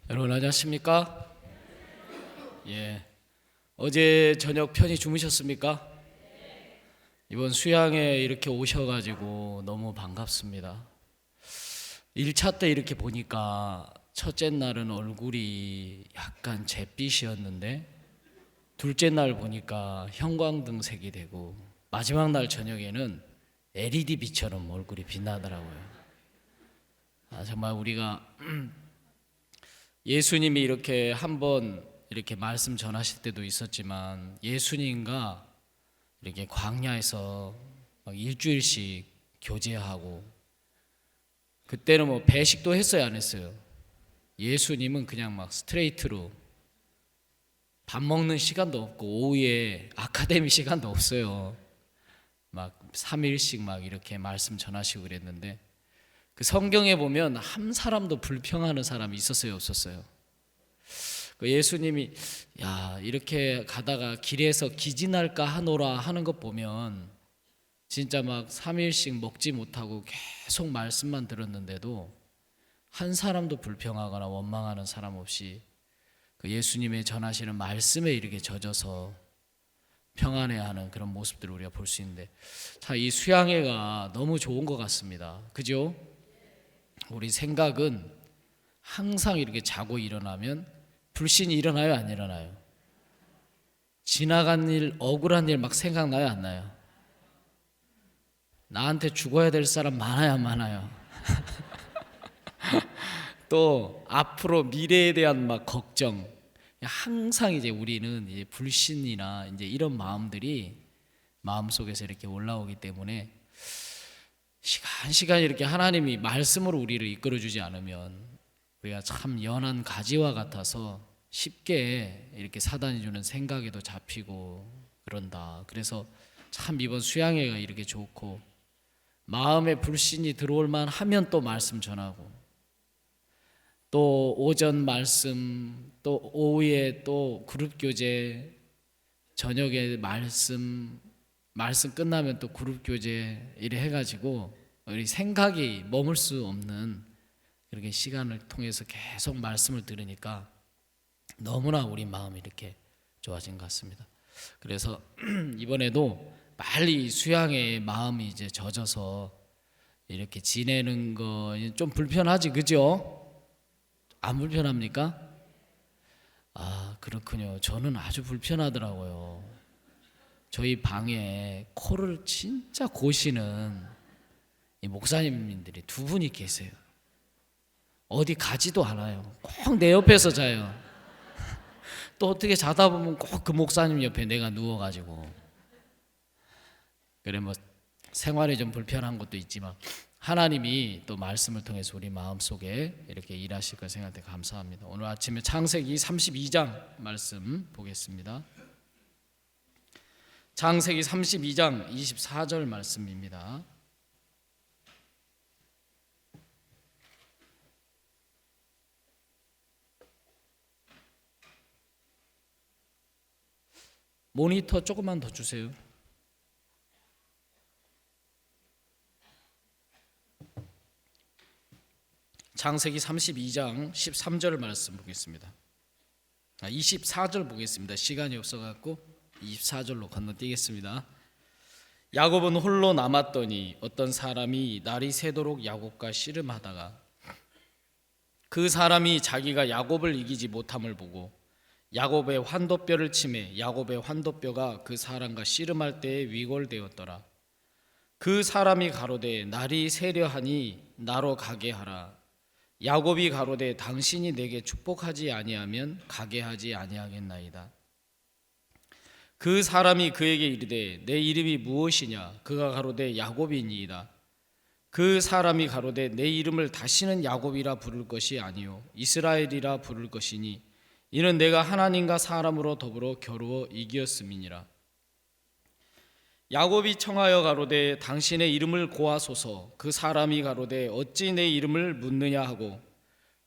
여러분 안녕하십니까? 예. 어제 저녁 편히 주무셨습니까? 이번 수양에 이렇게 오셔가지고 너무 반갑습니다. 1차 때 이렇게 보니까 첫째 날은 얼굴이 약간 잿빛이었는데 둘째 날 보니까 형광등색이 되고 마지막 날 저녁에는 LED 빛처럼 얼굴이 빛나더라고요. 정말 우리가 예수님이 이렇게 한번 이렇게 말씀 전하실 때도 있었지만 예수님과 이렇게 광야에서 막 일주일씩 교제하고 그때는 뭐 배식도 했어요 안 했어요? 예수님은 그냥 막 스트레이트로 밥 먹는 시간도 없고 오후에 아카데미 시간도 없어요. 막 3일씩 막 이렇게 말씀 전하시고 그랬는데 그 성경에 보면 한 사람도 불평하는 사람이 있었어요 없었어요? 그 예수님이 야 이렇게 가다가 길에서 기진할까 하노라 하는 것 보면 진짜 막 3일씩 먹지 못하고 계속 말씀만 들었는데도 한 사람도 불평하거나 원망하는 사람 없이 그 예수님의 전하시는 말씀에 이렇게 젖어서 평안해하는 그런 모습들을 우리가 볼 수 있는데 이 수양회가 너무 좋은 것 같습니다. 그죠? 우리 생각은 항상 이렇게 자고 일어나면 불신이 일어나요 안 일어나요? 지나간 일 억울한 일 막 생각나요 안 나요? 나한테 죽어야 될 사람 많아요 안 많아요? 또 앞으로 미래에 대한 막 걱정 항상 이제 우리는 이제 불신이나 이제 이런 마음들이 마음속에서 이렇게 올라오기 때문에 시간 이렇게 하나님이 말씀으로 우리를 이끌어 주지 않으면 우리가 참 연한 가지와 같아서 쉽게 이렇게 사단이 주는 생각에도 잡히고 그런다. 그래서 참 이번 수양회가 이렇게 좋고 마음에 불신이 들어올 만 하면 또 말씀 전하고 또 오전 말씀 또 오후에 또 그룹 교제 저녁에 말씀 끝나면 또 그룹 교제 이래 해가지고 우리 생각이 머물 수 없는 그렇게 시간을 통해서 계속 말씀을 들으니까 너무나 우리 마음이 이렇게 좋아진 것 같습니다. 그래서 이번에도 빨리 수양의 마음이 이제 젖어서 이렇게 지내는 거 좀 불편하지 그죠? 안 불편합니까? 아 그렇군요. 저는 아주 불편하더라고요. 저희 방에 코를 진짜 고시는 이 목사님들이 두 분이 계세요. 어디 가지도 않아요. 꼭 내 옆에서 자요. 또 어떻게 자다 보면 꼭 그 목사님 옆에 내가 누워가지고 그래 뭐 생활이 좀 불편한 것도 있지만 하나님이 또 말씀을 통해서 우리 마음속에 이렇게 일하실 걸 생각해 감사합니다. 오늘 아침에 창세기 32장 말씀 보겠습니다. 창세기 32장 24절 말씀입니다. 모니터 조금만 더 주세요. 창세기 32장 13절 말씀 보겠습니다. 24절 보겠습니다. 시간이 없어갖고 24절로 건너뛰겠습니다. 야곱은 홀로 남았더니 어떤 사람이 날이 새도록 야곱과 씨름하다가 그 사람이 자기가 야곱을 이기지 못함을 보고 야곱의 환도뼈를 치매 야곱의 환도뼈가 그 사람과 씨름할 때에 위골되었더라. 그 사람이 가로되 날이 새려하니 나로 가게 하라. 야곱이 가로되 당신이 내게 축복하지 아니하면 가게 하지 아니하겠나이다. 그 사람이 그에게 이르되 내 이름이 무엇이냐? 그가 가로되 야곱이니이다. 그 사람이 가로되 내 이름을 다시는 야곱이라 부를 것이 아니요 이스라엘이라 부를 것이니 이는 내가 하나님과 사람으로 더불어 겨루어 이기었음이니라. 야곱이 청하여 가로되 당신의 이름을 고하소서. 그 사람이 가로되 어찌 내 이름을 묻느냐 하고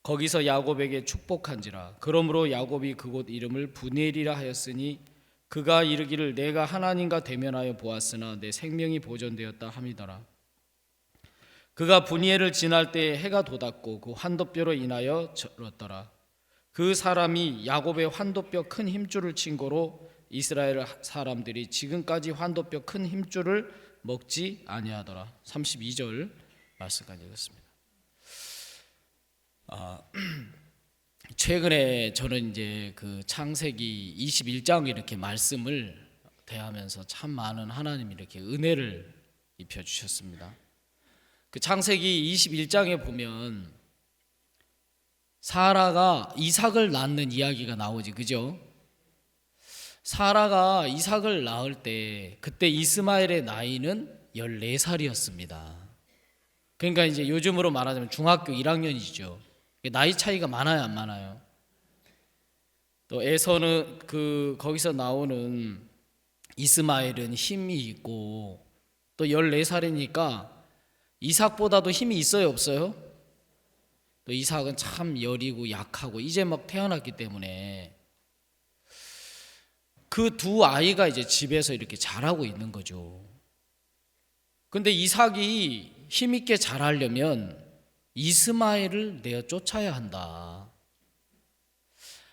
거기서 야곱에게 축복한지라. 그러므로 야곱이 그곳 이름을 브니엘이라 하였으니 그가 이르기를 내가 하나님과 대면하여 보았으나 내 생명이 보존되었다 함이더라. 그가 브니엘을 지날 때에 해가 돋았고 그 환도뼈로 인하여 절었더라. 그 사람이 야곱의 환도뼈 큰 힘줄을 친 거로 이스라엘 사람들이 지금까지 환도뼈 큰 힘줄을 먹지 아니하더라. 32절 말씀까지 읽었습니다. 최근에 저는 이제 그 창세기 21장 이렇게 말씀을 대하면서 참 많은 하나님이 이렇게 은혜를 입혀 주셨습니다. 그 창세기 21장에 보면 사라가 이삭을 낳는 이야기가 나오지, 그죠? 사라가 이삭을 낳을 때 그때 이스마엘의 나이는 14살이었습니다. 그러니까 이제 요즘으로 말하자면 중학교 1학년이죠. 나이 차이가 많아요, 안 많아요? 또 에서는 거기서 나오는 이스마엘은 힘이 있고 또 14살이니까 이삭보다도 힘이 있어요, 없어요? 또 이삭은 참 여리고 약하고 이제 막 태어났기 때문에 그 두 아이가 이제 집에서 이렇게 자라고 있는 거죠. 근데 이삭이 힘있게 자라려면 이스마엘을 내어 쫓아야 한다.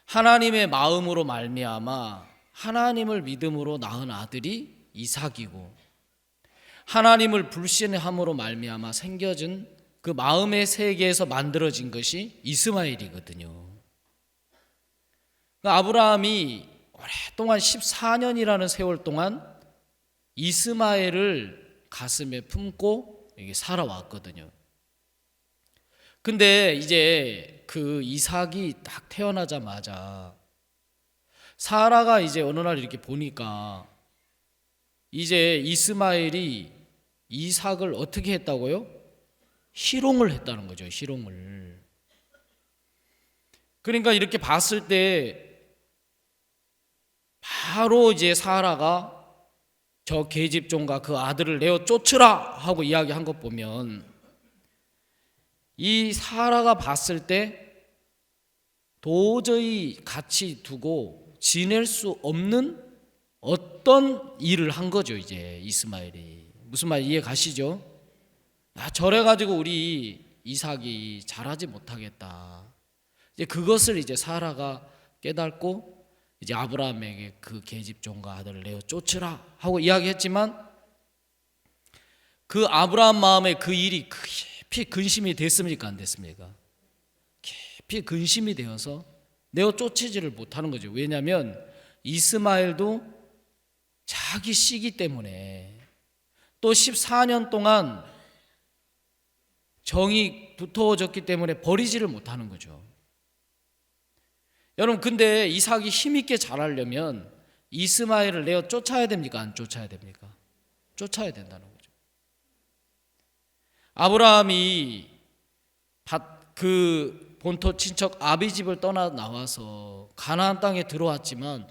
하나님의 마음으로 말미암아 하나님을 믿음으로 낳은 아들이 이삭이고 하나님을 불신함으로 말미암아 생겨진 그 마음의 세계에서 만들어진 것이 이스마엘이거든요. 그러니까 아브라함이 오랫동안 14년이라는 세월 동안 이스마엘을 가슴에 품고 살아왔거든요. 근데 이제 그 이삭이 딱 태어나자마자 사라가 이제 어느 날 이렇게 보니까 이제 이스마엘이 이삭을 어떻게 했다고요? 희롱을 했다는 거죠. 희롱을. 그러니까 이렇게 봤을 때 바로 이제 사라가 저 계집종과 그 아들을 내어 쫓으라 하고 이야기한 것 보면 이 사라가 봤을 때 도저히 같이 두고 지낼 수 없는 어떤 일을 한 거죠. 이제 이스마엘이 무슨 말 이해 가시죠? 저래 가지고 우리 이삭이 잘하지 못하겠다. 이제 그것을 이제 사라가 깨닫고 이제 아브라함에게 그 계집종과 아들을 내어 쫓으라 하고 이야기했지만 그 아브라함 마음에 그 일이 깊이 근심이 됐습니까? 안 됐습니까? 깊이 근심이 되어서 내어 쫓지를 못하는 거죠. 왜냐하면 이스마엘도 자기 씨기 때문에 또 14년 동안 정이 두터워졌기 때문에 버리지를 못하는 거죠. 여러분, 근데 이삭이 힘있게 자라려면 이스마엘을 내어 쫓아야 됩니까? 안 쫓아야 됩니까? 쫓아야 된다는 거죠. 아브라함이 그 본토 친척 아비집을 떠나 나와서 가나안 땅에 들어왔지만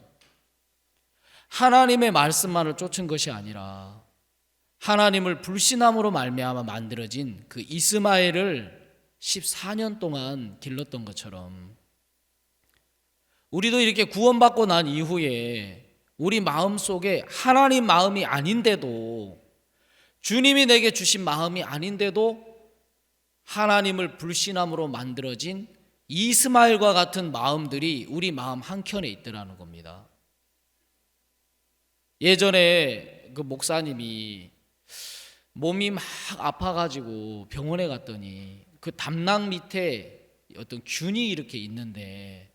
하나님의 말씀만을 쫓은 것이 아니라 하나님을 불신함으로 말미암아 만들어진 그 이스마엘을 14년 동안 길렀던 것처럼 우리도 이렇게 구원받고 난 이후에 우리 마음속에 하나님 마음이 아닌데도 주님이 내게 주신 마음이 아닌데도 하나님을 불신함으로 만들어진 이스마엘과 같은 마음들이 우리 마음 한켠에 있더라는 겁니다. 예전에 그 목사님이 몸이 막 아파가지고 병원에 갔더니 그 담낭 밑에 어떤 균이 이렇게 있는데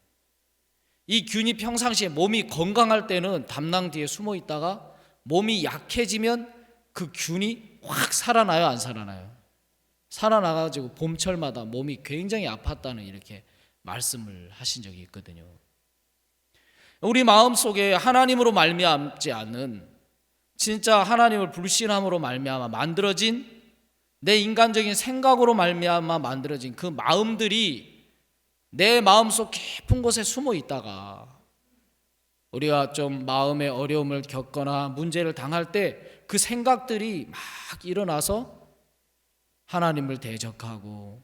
이 균이 평상시에 몸이 건강할 때는 담낭 뒤에 숨어 있다가 몸이 약해지면 그 균이 확 살아나요, 안 살아나요? 살아나가지고 봄철마다 몸이 굉장히 아팠다는 이렇게 말씀을 하신 적이 있거든요. 우리 마음속에 하나님으로 말미암지 않는 진짜 하나님을 불신함으로 말미암아 만들어진 내 인간적인 생각으로 말미암아 만들어진 그 마음들이 내 마음속 깊은 곳에 숨어 있다가 우리가 좀 마음의 어려움을 겪거나 문제를 당할 때 그 생각들이 막 일어나서 하나님을 대적하고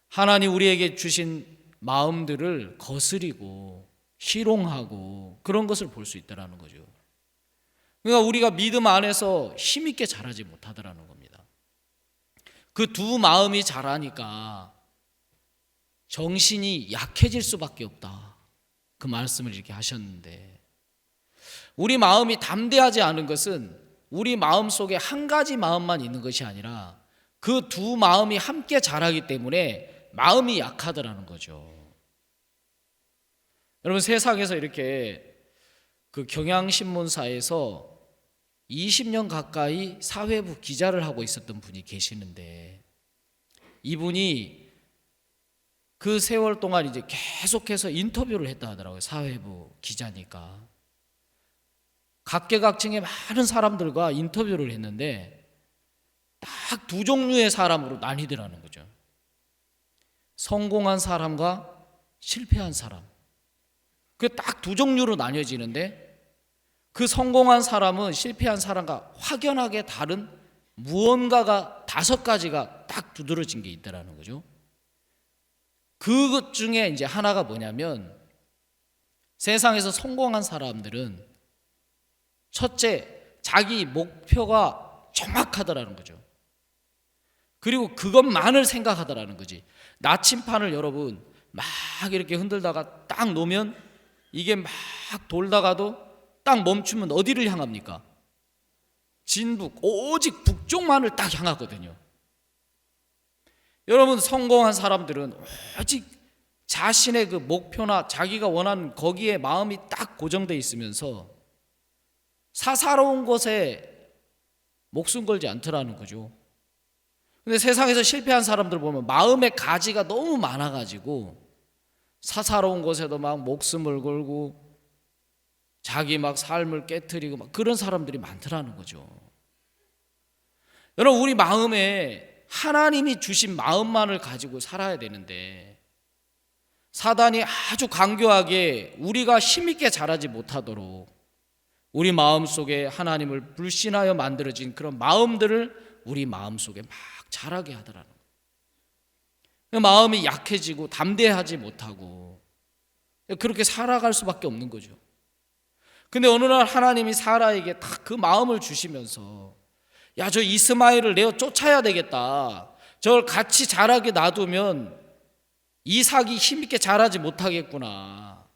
하나님 우리에게 주신 마음들을 거스리고 희롱하고 그런 것을 볼 수 있다는 거죠. 그러니까 우리가 믿음 안에서 힘있게 자라지 못하더라는 겁니다. 그 두 마음이 자라니까 정신이 약해질 수밖에 없다. 그 말씀을 이렇게 하셨는데, 우리 마음이 담대하지 않은 것은 우리 마음 속에 한 가지 마음만 있는 것이 아니라 그 두 마음이 함께 자라기 때문에 마음이 약하더라는 거죠. 여러분, 세상에서 이렇게 그 경향신문사에서 20년 가까이 사회부 기자를 하고 있었던 분이 계시는데, 이분이 그 세월 동안 이제 계속해서 인터뷰를 했다 하더라고요. 사회부 기자니까. 각계각층의 많은 사람들과 인터뷰를 했는데 딱 두 종류의 사람으로 나뉘더라는 거죠. 성공한 사람과 실패한 사람. 그 딱 두 종류로 나뉘어지는데, 그 성공한 사람은 실패한 사람과 확연하게 다른 무언가가 5가지가 딱 두드러진 게 있다라는 거죠. 그것 중에 이제 하나가 뭐냐면, 세상에서 성공한 사람들은 첫째, 자기 목표가 정확하더라는 거죠. 그리고 그것만을 생각하더라는 거지. 나침판을 여러분 막 이렇게 흔들다가 딱 놓으면 이게 막 돌다가도 딱 멈추면 어디를 향합니까? 진북, 오직 북쪽만을 딱 향하거든요. 여러분, 성공한 사람들은 오직 자신의 그 목표나 자기가 원하는 거기에 마음이 딱 고정되어 있으면서 사사로운 것에 목숨 걸지 않더라는 거죠. 근데 세상에서 실패한 사람들 보면 마음의 가지가 너무 많아가지고 사사로운 것에도 막 목숨을 걸고 자기 막 삶을 깨트리고 막 그런 사람들이 많더라는 거죠. 여러분, 우리 마음에 하나님이 주신 마음만을 가지고 살아야 되는데, 사단이 아주 강교하게 우리가 힘있게 자라지 못하도록 우리 마음속에 하나님을 불신하여 만들어진 그런 마음들을 우리 마음속에 막 자라게 하더라는 거예요. 마음이 약해지고 담대하지 못하고 그렇게 살아갈 수밖에 없는 거죠. 근데 어느 날 하나님이 사라에게 딱 그 마음을 주시면서, 야, 저 이스마엘을 내어 쫓아야 되겠다. 저걸 같이 자라게 놔두면 이삭이 힘있게 자라지 못하겠구나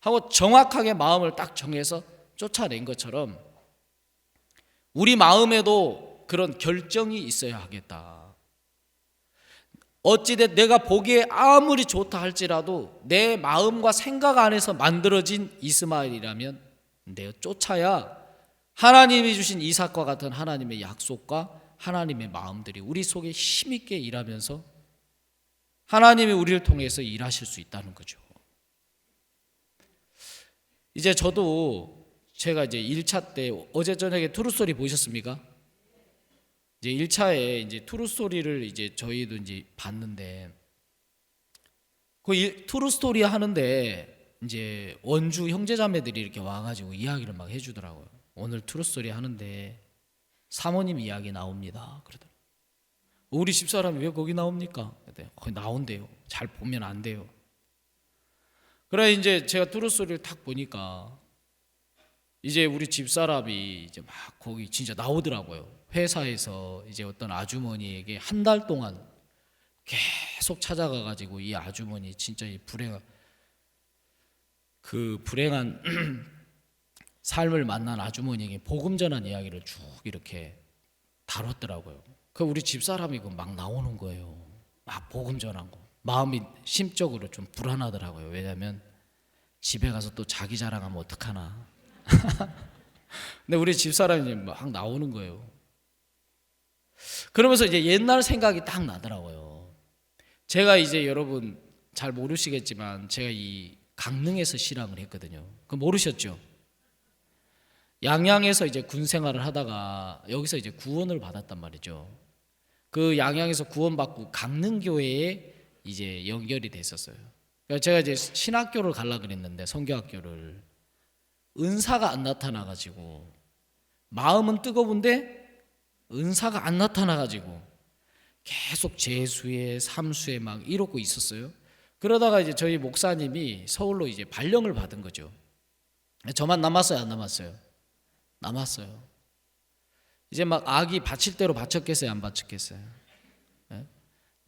하고 정확하게 마음을 딱 정해서 쫓아낸 것처럼 우리 마음에도 그런 결정이 있어야 하겠다. 어찌됐든 내가 보기에 아무리 좋다 할지라도 내 마음과 생각 안에서 만들어진 이스마엘이라면 내어 쫓아야 하나님이 주신 이삭과 같은 하나님의 약속과 하나님의 마음들이 우리 속에 힘있게 일하면서 하나님이 우리를 통해서 일하실 수 있다는 거죠. 이제 저도 제가 이제 1차 때 어제 저녁에 트루스토리 보셨습니까? 이제 1차에 이제 트루스토리를 이제 저희도 이제 봤는데, 그 트루스토리 하는데 이제 원주 형제자매들이 이렇게 와가지고 이야기를 막 해주더라고요. 오늘 트루스토리 하는데 사모님 이야기 나옵니다. 그러더라고요. 우리 집사람이 왜 거기 나옵니까? 거기 나온대요. 잘 보면 안 돼요. 그래 이제 제가 트루스토리를 딱 보니까 이제 우리 집사람이 이제 막 거기 진짜 나오더라고요. 회사에서 이제 어떤 아주머니에게 한 달 동안 계속 찾아가 가지고 이 아주머니 진짜 이 불행한 삶을 만난 아주머니에게 복음 전한 이야기를 쭉 이렇게 다뤘더라고요. 그 우리 집사람이 막 나오는 거예요. 막 복음 전한 거. 마음이 심적으로 좀 불안하더라고요. 왜냐하면 집에 가서 또 자기 자랑하면 어떡하나. 근데 우리 집사람이 막 나오는 거예요. 그러면서 이제 옛날 생각이 딱 나더라고요. 제가 이제 여러분 잘 모르시겠지만 제가 이 강릉에서 신앙을 했거든요. 그거 모르셨죠? 양양에서 이제 군 생활을 하다가 여기서 이제 구원을 받았단 말이죠. 그 양양에서 구원받고 강릉교회에 이제 연결이 됐었어요. 그러니까 제가 이제 신학교를 가려고 그랬는데 선교학교를 은사가 안 나타나가지고 마음은 뜨거운데 은사가 안 나타나가지고 계속 재수에 삼수에 막 이러고 있었어요. 그러다가 이제 저희 목사님이 서울로 이제 발령을 받은 거죠. 저만 남았어요, 안 남았어요? 남았어요. 이제 막 아기 바칠 대로 바쳤겠어요, 안 바쳤겠어요? 네?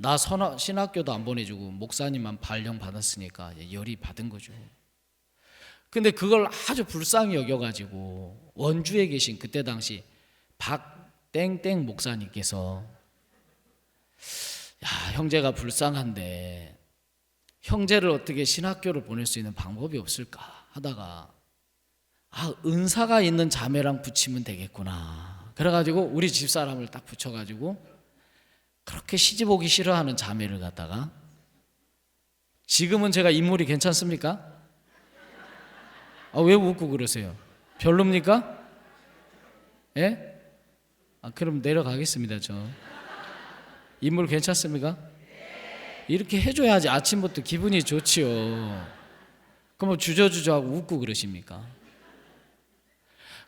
나 신학교도 안 보내주고 목사님만 발령 받았으니까 열이 받은 거죠. 근데 그걸 아주 불쌍히 여겨가지고 원주에 계신 그때 당시 박땡땡 목사님께서 야, 형제가 불쌍한데 형제를 어떻게 신학교를 보낼 수 있는 방법이 없을까 하다가 은사가 있는 자매랑 붙이면 되겠구나. 그래가지고 우리 집사람을 딱 붙여가지고 그렇게 시집 오기 싫어하는 자매를 갖다가 지금은 제가 인물이 괜찮습니까? 왜 웃고 그러세요? 별로입니까? 예? 그럼 내려가겠습니다. 저 인물 괜찮습니까? 이렇게 해줘야지 아침부터 기분이 좋지요. 그럼 주저주저 하고 웃고 그러십니까?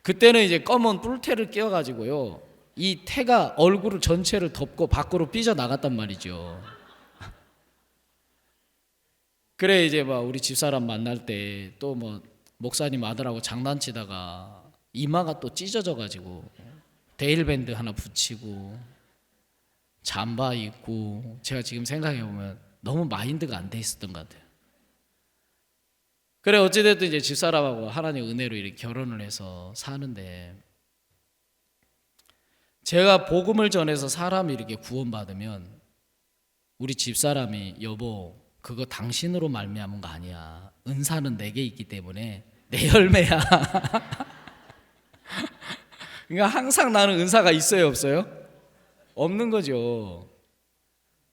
그때는 이제 검은 뿔테를 끼워가지고요, 이 태가 얼굴을 전체를 덮고 밖으로 삐져나갔단 말이죠. 그래 이제 막 우리 집사람 만날 때 또 뭐 목사님 아들하고 장난치다가 이마가 또 찢어져가지고 데일밴드 하나 붙이고 잠바 입고, 제가 지금 생각해보면 너무 마인드가 안 돼 있었던 것 같아요. 그래 어찌됐든 이제 집사람하고 하나님 은혜로 이렇게 결혼을 해서 사는데, 제가 복음을 전해서 사람이 이렇게 구원받으면 우리 집사람이 여보 그거 당신으로 말미암은 거 아니야. 은사는 내게 있기 때문에 내 열매야. 그러니까 항상 나는 은사가 있어요, 없어요? 없는 거죠.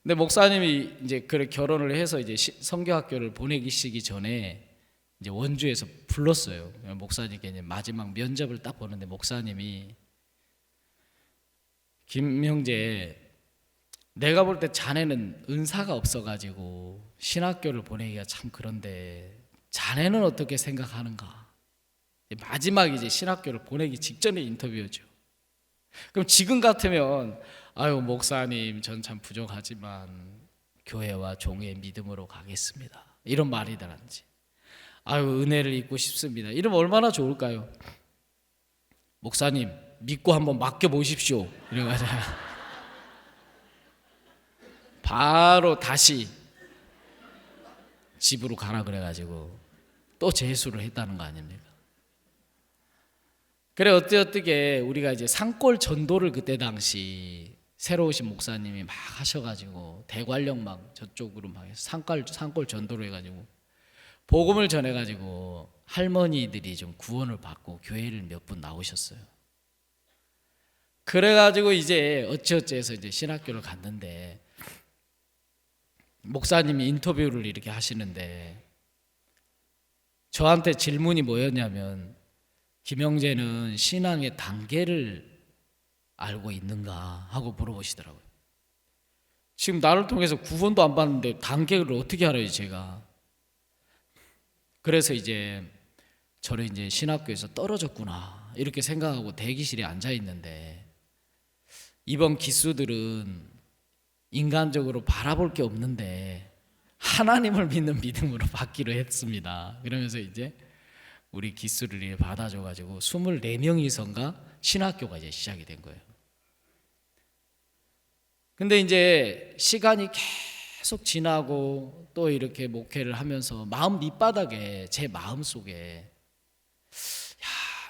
근데 목사님이 이제 그래 결혼을 해서 이제 성교학교를 보내기시기 전에 이제 원주에서 불렀어요. 목사님께 이제 마지막 면접을 딱 보는데 목사님이 김형제, 내가 볼 때 자네는 은사가 없어가지고 신학교를 보내기가 참 그런데 자네는 어떻게 생각하는가? 마지막 이제 신학교를 보내기 직전의 인터뷰였죠. 그럼 지금 같으면 아유 목사님 전 참 부족하지만 교회와 종의 믿음으로 가겠습니다, 이런 말이더란지, 아유 은혜를 입고 싶습니다, 이러면 얼마나 좋을까요? 목사님 믿고 한번 맡겨보십시오 이래가지고 바로 다시 집으로 가라 그래가지고 또 재수를 했다는 거 아닙니까? 그래 어떻게 우리가 이제 산골 전도를 그때 당시 새로 오신 목사님이 막 하셔가지고 대관령 막 저쪽으로 막 산골 전도를 해가지고 복음을 전해가지고 할머니들이 좀 구원을 받고 교회를 몇 분 나오셨어요. 그래가지고 이제 어찌어찌해서 이제 신학교를 갔는데 목사님이 인터뷰를 이렇게 하시는데 저한테 질문이 뭐였냐면, 김영재는 신앙의 단계를 알고 있는가 하고 물어보시더라고요. 지금 나를 통해서 구원도 안 받는데 단계를 어떻게 알아요 제가. 그래서 이제 저를 이제 신학교에서 떨어졌구나 이렇게 생각하고 대기실에 앉아 있는데, 이번 기수들은 인간적으로 바라볼 게 없는데 하나님을 믿는 믿음으로 받기로 했습니다. 그러면서 이제 우리 기수를 받아줘가지고 24명이선가 신학교가 이제 시작이 된 거예요. 근데 이제 시간이 계속 지나고 또 이렇게 목회를 하면서 마음 밑바닥에 제 마음 속에 야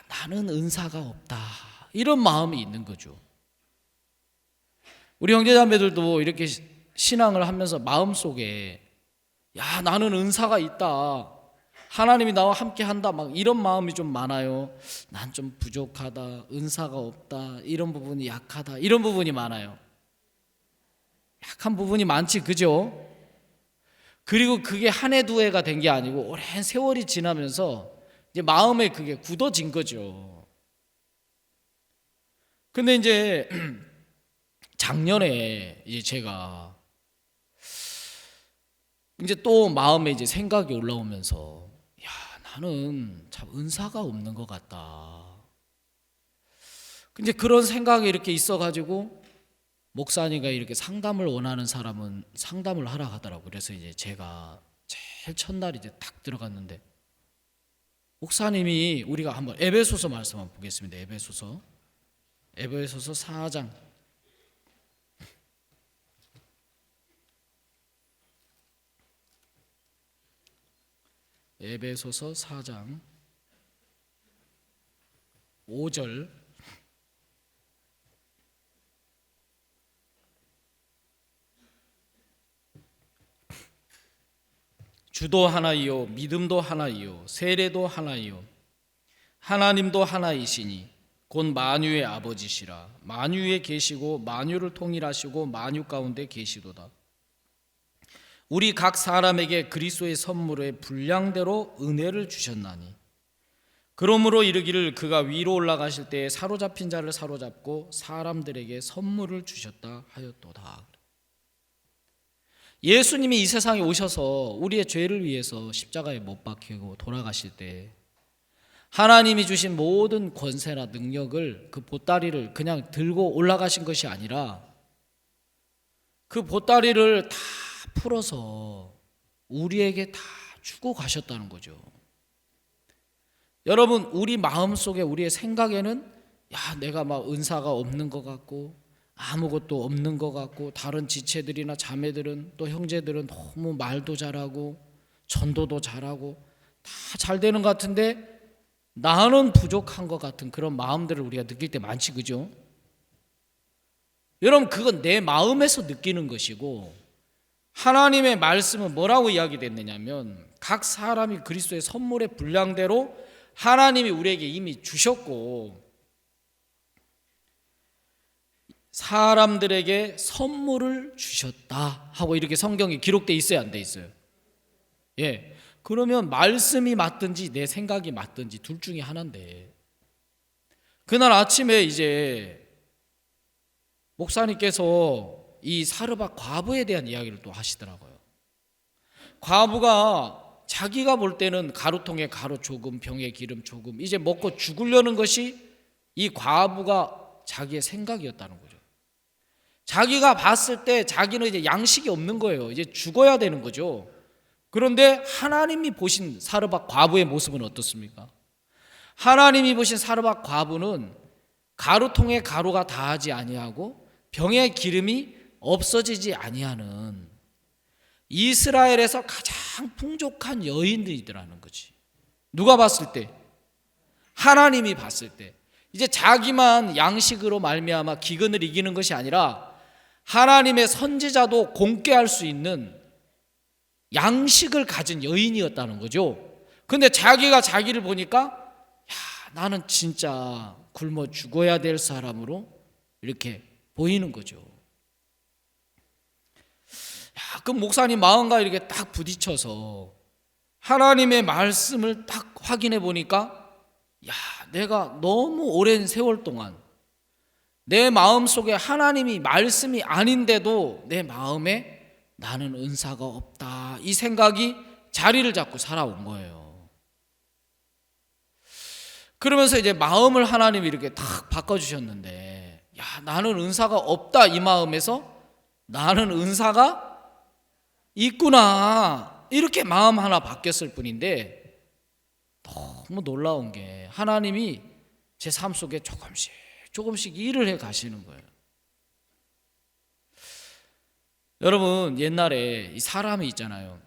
나는 은사가 없다 이런 마음이 있는 거죠. 우리 형제자매들도 이렇게 신앙을 하면서 마음속에 야 나는 은사가 있다, 하나님이 나와 함께 한다, 막 이런 마음이 좀 많아요. 난 좀 부족하다, 은사가 없다, 이런 부분이 약하다, 이런 부분이 많아요. 약한 부분이 많지, 그죠? 그리고 그게 한 해 두 해가 된 게 아니고 오랜 세월이 지나면서 이제 마음에 그게 굳어진 거죠. 근데 이제 작년에 이제 제가 이제 또 마음에 이제 생각이 올라오면서 야 나는 참 은사가 없는 것 같다. 근데 그런 생각이 이렇게 있어가지고 목사님과 이렇게 상담을 원하는 사람은 상담을 하라 하더라고요. 그래서 이제 제가 제일 첫날 이제 딱 들어갔는데 목사님이, 우리가 한번 에베소서 말씀 한번 보겠습니다. 에베소서 4장 에베소서 4장 5절. 주도 하나이요 믿음도 하나이요 세례도 하나이요 하나님도 하나이시니 곧 만유의 아버지시라. 만유에 계시고 만유를 통일하시고 만유 가운데 계시도다. 우리 각 사람에게 그리스도의 선물의 분량대로 은혜를 주셨나니 그러므로 이르기를 그가 위로 올라가실 때에 사로잡힌 자를 사로잡고 사람들에게 선물을 주셨다 하였도다. 예수님이 이 세상에 오셔서 우리의 죄를 위해서 십자가에 못 박히고 돌아가실 때 하나님이 주신 모든 권세나 능력을, 그 보따리를 그냥 들고 올라가신 것이 아니라 그 보따리를 다 풀어서 우리에게 다 주고 가셨다는 거죠. 여러분, 우리 마음속에, 우리의 생각에는 내가 막 은사가 없는 것 같고 아무것도 없는 것 같고 다른 지체들이나 자매들은 또 형제들은 너무 말도 잘하고 전도도 잘하고 다 잘 되는 것 같은데 나는 부족한 것 같은 그런 마음들을 우리가 느낄 때 많지, 그죠? 여러분, 그건 내 마음에서 느끼는 것이고 하나님의 말씀은 뭐라고 이야기됐느냐면 각 사람이 그리스도의 선물의 분량대로 하나님이 우리에게 이미 주셨고 사람들에게 선물을 주셨다 하고 이렇게 성경에 기록되어 있어야 안 돼 있어요? 예. 그러면 말씀이 맞든지 내 생각이 맞든지 둘 중에 하나인데 그날 아침에 이제 목사님께서 이 사르밧 과부에 대한 이야기를 또 하시더라고요. 과부가 자기가 볼 때는 가루통에 가루 조금, 병에 기름 조금, 이제 먹고 죽으려는 것이 이 과부가 자기의 생각이었다는 거죠. 자기가 봤을 때 자기는 이제 양식이 없는 거예요. 이제 죽어야 되는 거죠. 그런데 하나님이 보신 사르밧 과부의 모습은 어떻습니까? 하나님이 보신 사르밧 과부는 가루통에 가루가 다하지 아니하고 병에 기름이 없어지지 아니하는 이스라엘에서 가장 풍족한 여인들이더라는 거지. 누가 봤을 때? 하나님이 봤을 때. 이제 자기만 양식으로 말미암아 기근을 이기는 것이 아니라 하나님의 선지자도 공개할 수 있는 양식을 가진 여인이었다는 거죠. 근데 자기가 자기를 보니까 나는 진짜 굶어 죽어야 될 사람으로 이렇게 보이는 거죠. 그럼 목사님 마음과 이렇게 딱 부딪혀서 하나님의 말씀을 딱 확인해 보니까 내가 너무 오랜 세월 동안 내 마음속에 하나님이 말씀이 아닌데도 내 마음에 나는 은사가 없다, 이 생각이 자리를 잡고 살아온 거예요. 그러면서 이제 마음을 하나님이 이렇게 딱 바꿔주셨는데 나는 은사가 없다, 이 마음에서 나는 은사가 있구나, 이렇게 마음 하나 바뀌었을 뿐인데 너무 놀라운 게 하나님이 제 삶 속에 조금씩 일을 해 가시는 거예요. 여러분, 옛날에 이 사람이 있잖아요.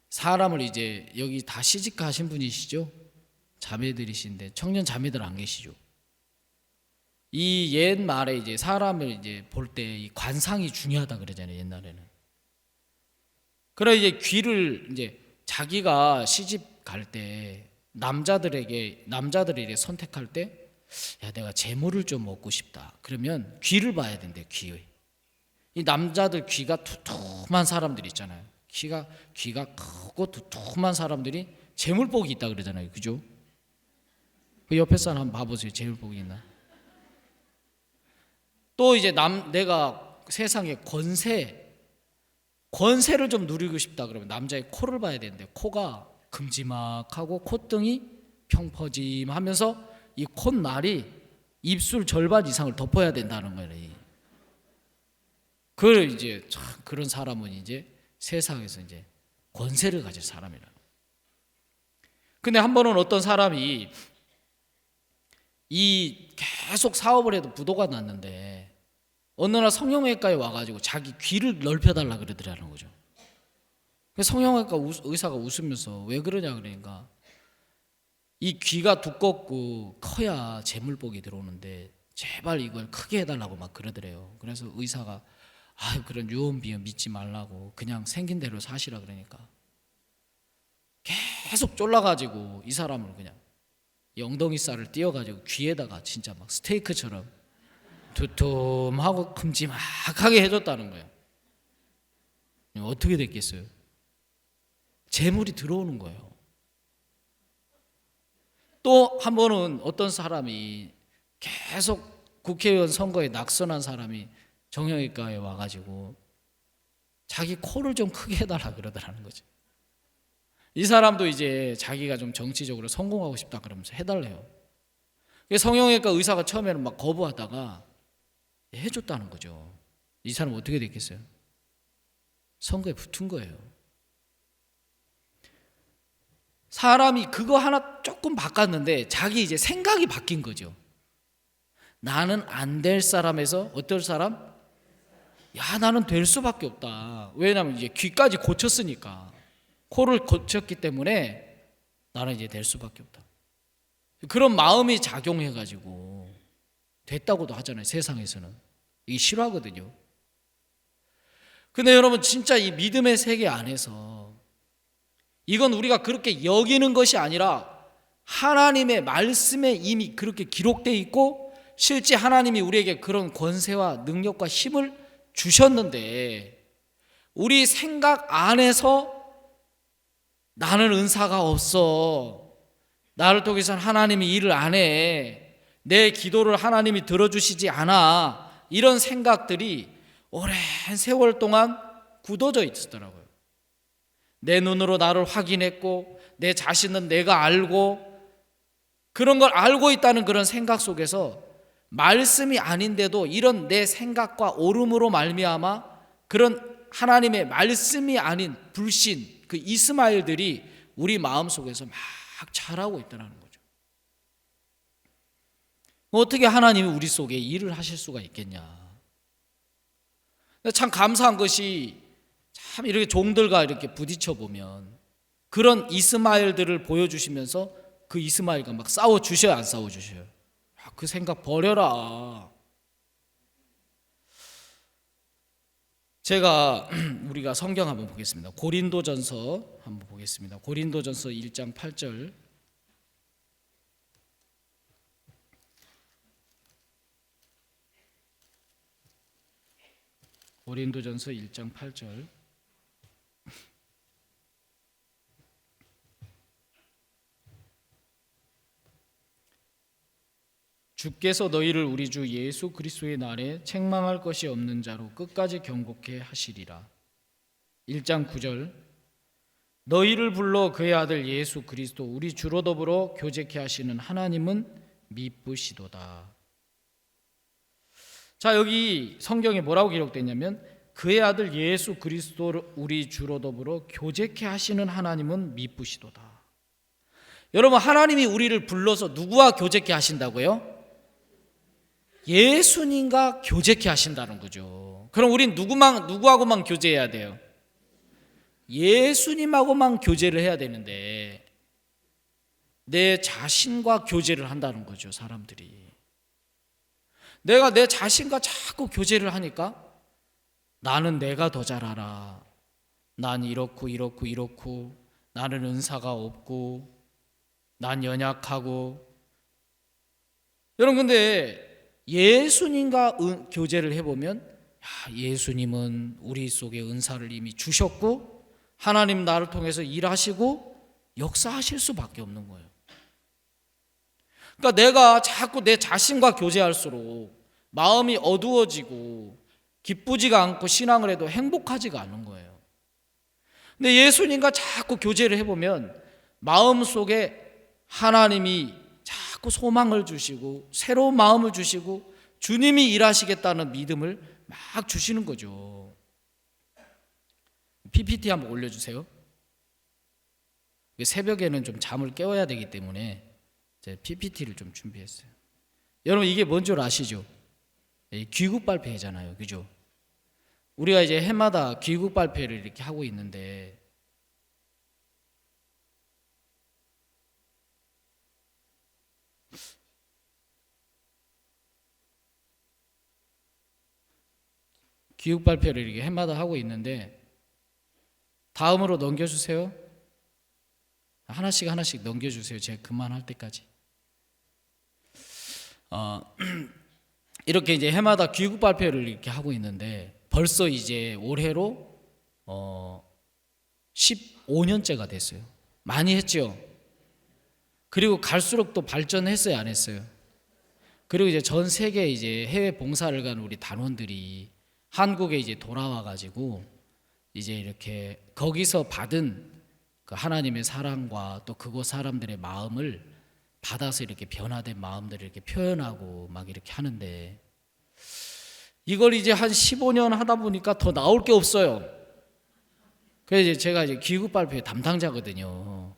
사람을 이제 여기 다 시집가신 분이시죠? 자매들이신데 청년 자매들 안 계시죠? 이 옛말에 이제 사람을 이제 볼 때 이 관상이 중요하다 그러잖아요, 옛날에는. 그래 이제 귀를 이제 자기가 시집 갈 때 남자들이 선택할 때 내가 재물을 좀 얻고 싶다. 그러면 귀를 봐야 된대, 귀. 이 남자들 귀가 두툼한 사람들 있잖아요. 귀가 크고 두툼한 사람들이 재물복이 있다 그러잖아요, 그죠? 그 옆에 사람 한번 봐보세요, 재물복이 있나? 또 이제 내가 세상에 권세를 좀 누리고 싶다 그러면 남자의 코를 봐야 되는데 코가 큼지막하고 콧등이 평퍼짐하면서 이 콧날이 입술 절반 이상을 덮어야 된다는 거예요. 그 이제 그런 사람은 이제 세상에서 이제 권세를 가질 사람이라. 근데 한 번은 어떤 사람이 이 계속 사업을 해도 부도가 났는데 어느 날 성형외과에 와가지고 자기 귀를 넓혀달라 그러더라는 거죠. 성형외과 의사가 웃으면서 왜 그러냐 그러니까 이 귀가 두껍고 커야 재물복이 들어오는데 제발 이걸 크게 해달라고 막 그러더래요. 그래서 의사가 그런 유언비어 믿지 말라고 그냥 생긴 대로 사시라 그러니까 계속 쫄라가지고 이 사람을 그냥 이 엉덩이 살을 띄워가지고 귀에다가 진짜 막 스테이크처럼 두툼하고 큼지막하게 해줬다는 거예요. 어떻게 됐겠어요? 재물이 들어오는 거예요. 또 한 번은 어떤 사람이 계속 국회의원 선거에 낙선한 사람이 정형외과에 와가지고 자기 코를 좀 크게 해달라 그러더라는 거죠. 이 사람도 이제 자기가 좀 정치적으로 성공하고 싶다 그러면서 해달래요. 성형외과 의사가 처음에는 막 거부하다가 해줬다는 거죠. 이 사람 어떻게 됐겠어요? 선거에 붙은 거예요. 사람이 그거 하나 조금 바꿨는데 자기 이제 생각이 바뀐 거죠. 나는 안 될 사람에서 어떨 사람? 나는 될 수밖에 없다. 왜냐하면 이제 귀까지 고쳤으니까, 코를 고쳤기 때문에 나는 이제 될 수밖에 없다. 그런 마음이 작용해가지고 됐다고도 하잖아요. 세상에서는 이게 싫어하거든요. 근데 여러분 진짜 이 믿음의 세계 안에서 이건 우리가 그렇게 여기는 것이 아니라 하나님의 말씀에 이미 그렇게 기록되어 있고 실제 하나님이 우리에게 그런 권세와 능력과 힘을 주셨는데 우리 생각 안에서 나는 은사가 없어, 나를 통해서는 하나님이 일을 안 해, 내 기도를 하나님이 들어주시지 않아, 이런 생각들이 오랜 세월 동안 굳어져 있었더라고요. 내 눈으로 나를 확인했고 내 자신은 내가 알고 그런 걸 알고 있다는 그런 생각 속에서 말씀이 아닌데도 이런 내 생각과 오름으로 말미암아 그런 하나님의 말씀이 아닌 불신, 그 이스마엘들이 우리 마음속에서 막 자라고 있다는 거죠. 어떻게 하나님이 우리 속에 일을 하실 수가 있겠냐. 참 감사한 것이 참 이렇게 종들과 이렇게 부딪혀 보면 그런 이스마엘들을 보여주시면서 그 이스마엘과 막 싸워주셔요, 안 싸워주셔요? 그 생각 버려라. 제가 우리가 성경 한번 보겠습니다. 고린도전서 한번 보겠습니다. 고린도전서 1장 8절. 고린도전서 1장 8절. 주께서 너희를 우리 주 예수 그리스도의 날에 책망할 것이 없는 자로 끝까지 경고케 하시리라. 1장 9절. 너희를 불러 그의 아들 예수 그리스도 우리 주로 더불어 교제케 하시는 하나님은 미쁘시도다. 자, 여기 성경에 뭐라고 기록됐냐면 그의 아들 예수 그리스도를 우리 주로 더불어 교제케 하시는 하나님은 미쁘시도다. 여러분, 하나님이 우리를 불러서 누구와 교제케 하신다고요? 예수님과 교제케 하신다는 거죠. 그럼 우린 누구하고만 교제해야 돼요? 예수님하고만 교제를 해야 되는데 내 자신과 교제를 한다는 거죠. 사람들이 내가 내 자신과 자꾸 교제를 하니까 나는 내가 더 잘 알아, 난 이렇고 이렇고 이렇고, 나는 은사가 없고, 난 연약하고. 여러분, 근데 예수님과 교제를 해보면 예수님은 우리 속에 은사를 이미 주셨고 하나님 나를 통해서 일하시고 역사하실 수밖에 없는 거예요. 그러니까 내가 자꾸 내 자신과 교제할수록 마음이 어두워지고 기쁘지가 않고 신앙을 해도 행복하지가 않은 거예요. 근데 예수님과 자꾸 교제를 해보면 마음속에 하나님이 자꾸 소망을 주시고 새로운 마음을 주시고 주님이 일하시겠다는 믿음을 막 주시는 거죠. PPT 한번 올려주세요. 새벽에는 좀 잠을 깨워야 되기 때문에 제가 PPT를 좀 준비했어요. 여러분, 이게 뭔 줄 아시죠? 귀국 발표회잖아요, 그죠? 우리가 이제 해마다 귀국 발표를 이렇게 하고 있는데 교육 발표를 이렇게 해마다 하고 있는데 다음으로 넘겨주세요. 하나씩 하나씩 넘겨주세요. 제가 그만할 때까지. 이렇게 이제 해마다 교육 발표를 이렇게 하고 있는데 벌써 이제 올해로 15년째가 됐어요. 많이 했죠. 그리고 갈수록 또 발전했어요, 안 했어요? 그리고 이제 전 세계 이제 해외 봉사를 간 우리 단원들이 한국에 이제 돌아와 가지고 이제 이렇게 거기서 받은 그 하나님의 사랑과 또 그곳 사람들의 마음을 받아서 이렇게 변화된 마음들을 이렇게 표현하고 막 이렇게 하는데 이걸 이제 한 15년 하다 보니까 더 나올 게 없어요. 그래서 이제 제가 이제 기획 발표의 담당자거든요.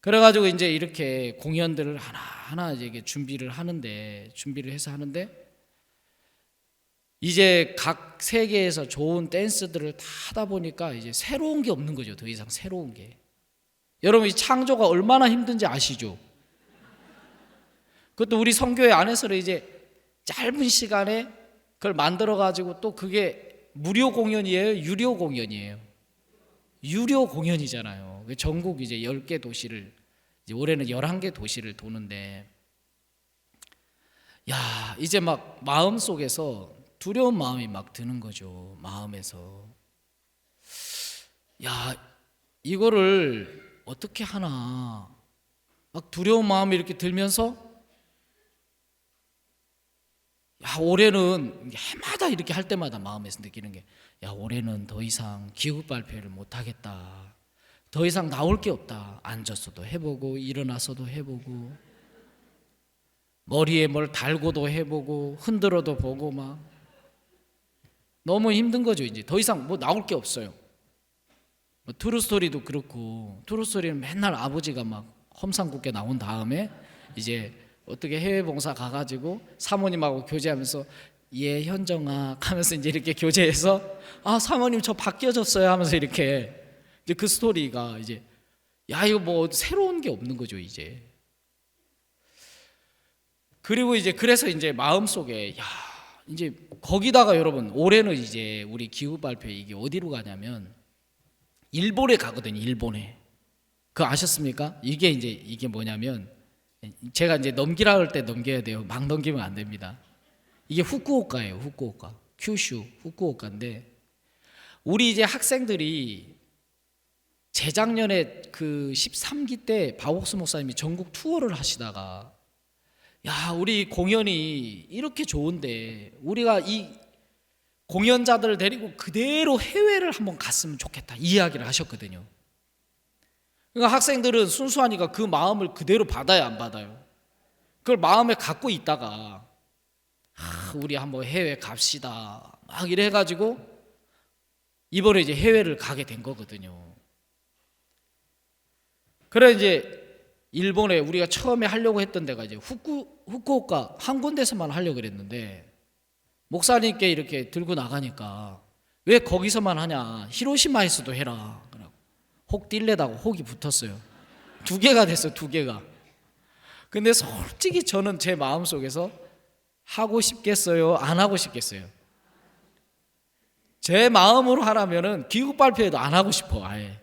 그래가지고 이제 이렇게 공연들을 하나하나 이제 준비를 해서 하는데 이제 각 세계에서 좋은 댄스들을 다 하다 보니까 이제 새로운 게 없는 거죠. 더 이상 새로운 게. 여러분 이 창조가 얼마나 힘든지 아시죠? 그것도 우리 선교회 안에서는 이제 짧은 시간에 그걸 만들어 가지고 또 그게 무료 공연이에요? 유료 공연이에요? 유료 공연이잖아요. 전국 이제 10개 도시를 이제 올해는 11개 도시를 도는데 야, 이제 막 마음속에서 두려운 마음이 막 드는 거죠. 마음에서. 야, 이거를 어떻게 하나. 막 두려운 마음이 이렇게 들면서 야, 올해는 해마다 이렇게 할 때마다 마음에서 느끼는 게 야, 올해는 더 이상 기획 발표를 못 하겠다. 더 이상 나올 게 없다. 앉아서도 해보고 일어나서도 해보고 머리에 뭘 달고도 해보고 흔들어도 보고 막 너무 힘든 거죠. 이제 더 이상 뭐 나올 게 없어요. 트루스토리도 그렇고 트루스토리는 맨날 아버지가 막 험상궂게 나온 다음에 이제 어떻게 해외 봉사 가가지고 사모님하고 교제하면서 예 현정아 하면서 이제 이렇게 교제해서 아 사모님 저 바뀌어졌어요 하면서 이렇게 이제 그 스토리가 이제 야 이거 뭐 새로운 게 없는 거죠 이제. 그리고 이제 그래서 이제 마음속에 야 이제 거기다가 여러분 올해는 이제 우리 기후 발표 이게 어디로 가냐면 일본에 가거든요. 일본에. 그거 아셨습니까? 이게 뭐냐면 제가 이제 넘기라 할 때 넘겨야 돼요. 막 넘기면 안 됩니다. 이게 후쿠오카예요. 후쿠오카. 큐슈 후쿠오카인데 우리 이제 학생들이 재작년에 그 13기 때 바옥스 목사님이 전국 투어를 하시다가 야, 우리 공연이 이렇게 좋은데 우리가 이 공연자들을 데리고 그대로 해외를 한번 갔으면 좋겠다 이 이야기를 하셨거든요. 그러니까 학생들은 순수하니까 그 마음을 그대로 받아야 안 받아요. 그걸 마음에 갖고 있다가 우리 한번 해외 갑시다 막 이래 가지고 이번에 이제 해외를 가게 된 거거든요. 그래 이제 일본에 우리가 처음에 하려고 했던 데가 이제 후쿠오카 한 군데서만 하려고 그랬는데 목사님께 이렇게 들고 나가니까 왜 거기서만 하냐 히로시마에서도 해라. 혹 뛸래다고 혹이 붙었어요. 2개가 됐어요. 2개가. 근데 솔직히 저는 제 마음속에서 하고 싶겠어요? 안 하고 싶겠어요? 제 마음으로 하라면은 기국 발표회도 안 하고 싶어 아예.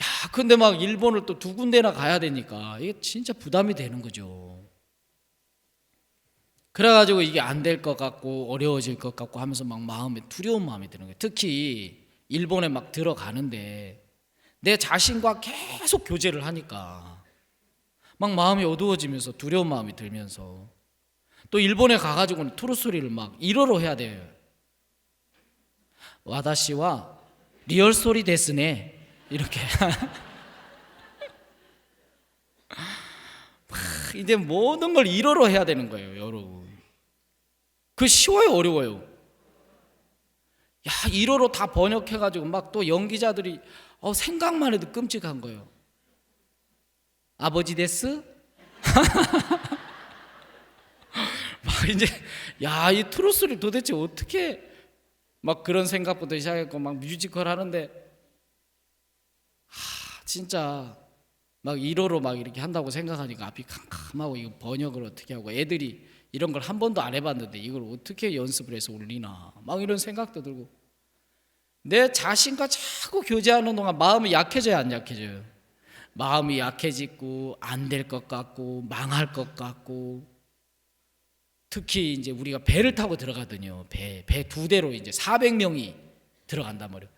야, 근데 막 일본을 또 2군데나 가야 되니까 이게 진짜 부담이 되는 거죠. 그래가지고 이게 안 될 것 같고 어려워질 것 같고 하면서 막 마음에 두려운 마음이 드는 거예요. 특히 일본에 막 들어가는데 내 자신과 계속 교제를 하니까 막 마음이 어두워지면서 두려운 마음이 들면서 또 일본에 가가지고는 투루스토리를 막 일어로 해야 돼요. 와다시와 리얼 스토리 데스네 이렇게 이제 모든 걸 일어로 해야 되는 거예요, 여러분. 그 쉬워요, 어려워요? 야, 일어로 다 번역해가지고 막 또 연기자들이 생각만 해도 끔찍한 거예요. 아버지 데스? 막 이제 야, 이 트루스를 도대체 어떻게 막 그런 생각부터 시작했고 막 뮤지컬 하는데 진짜 막 일어로 막 이렇게 한다고 생각하니까 앞이 캄캄하고 이거 번역을 어떻게 하고 애들이 이런 걸 한 번도 안 해봤는데 이걸 어떻게 연습을 해서 올리나 막 이런 생각도 들고, 내 자신과 자꾸 교제하는 동안 마음이 약해져요, 안 약해져요? 마음이 약해지고 안 될 것 같고 망할 것 같고, 특히 이제 우리가 배를 타고 들어가더니요, 배 두 대로 이제 400명이 들어간단 말이에요.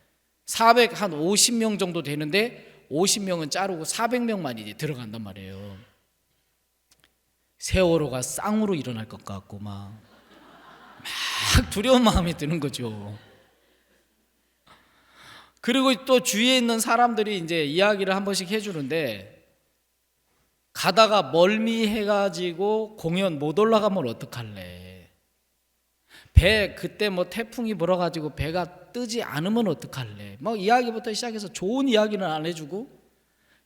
400 한 50명 정도 되는데 50명은 자르고 400명만 이제 들어간단 말이에요. 세월호가 쌍으로 일어날 것 같고 막 두려운 마음이 드는 거죠. 그리고 또 주위에 있는 사람들이 이제 이야기를 한 번씩 해주는데, 가다가 멀미해가지고 공연 못 올라가면 어떡할래? 배 그때 뭐 태풍이 불어가지고 배가 뜨지 않으면 어떡할래? 막 이야기부터 시작해서 좋은 이야기는 안 해주고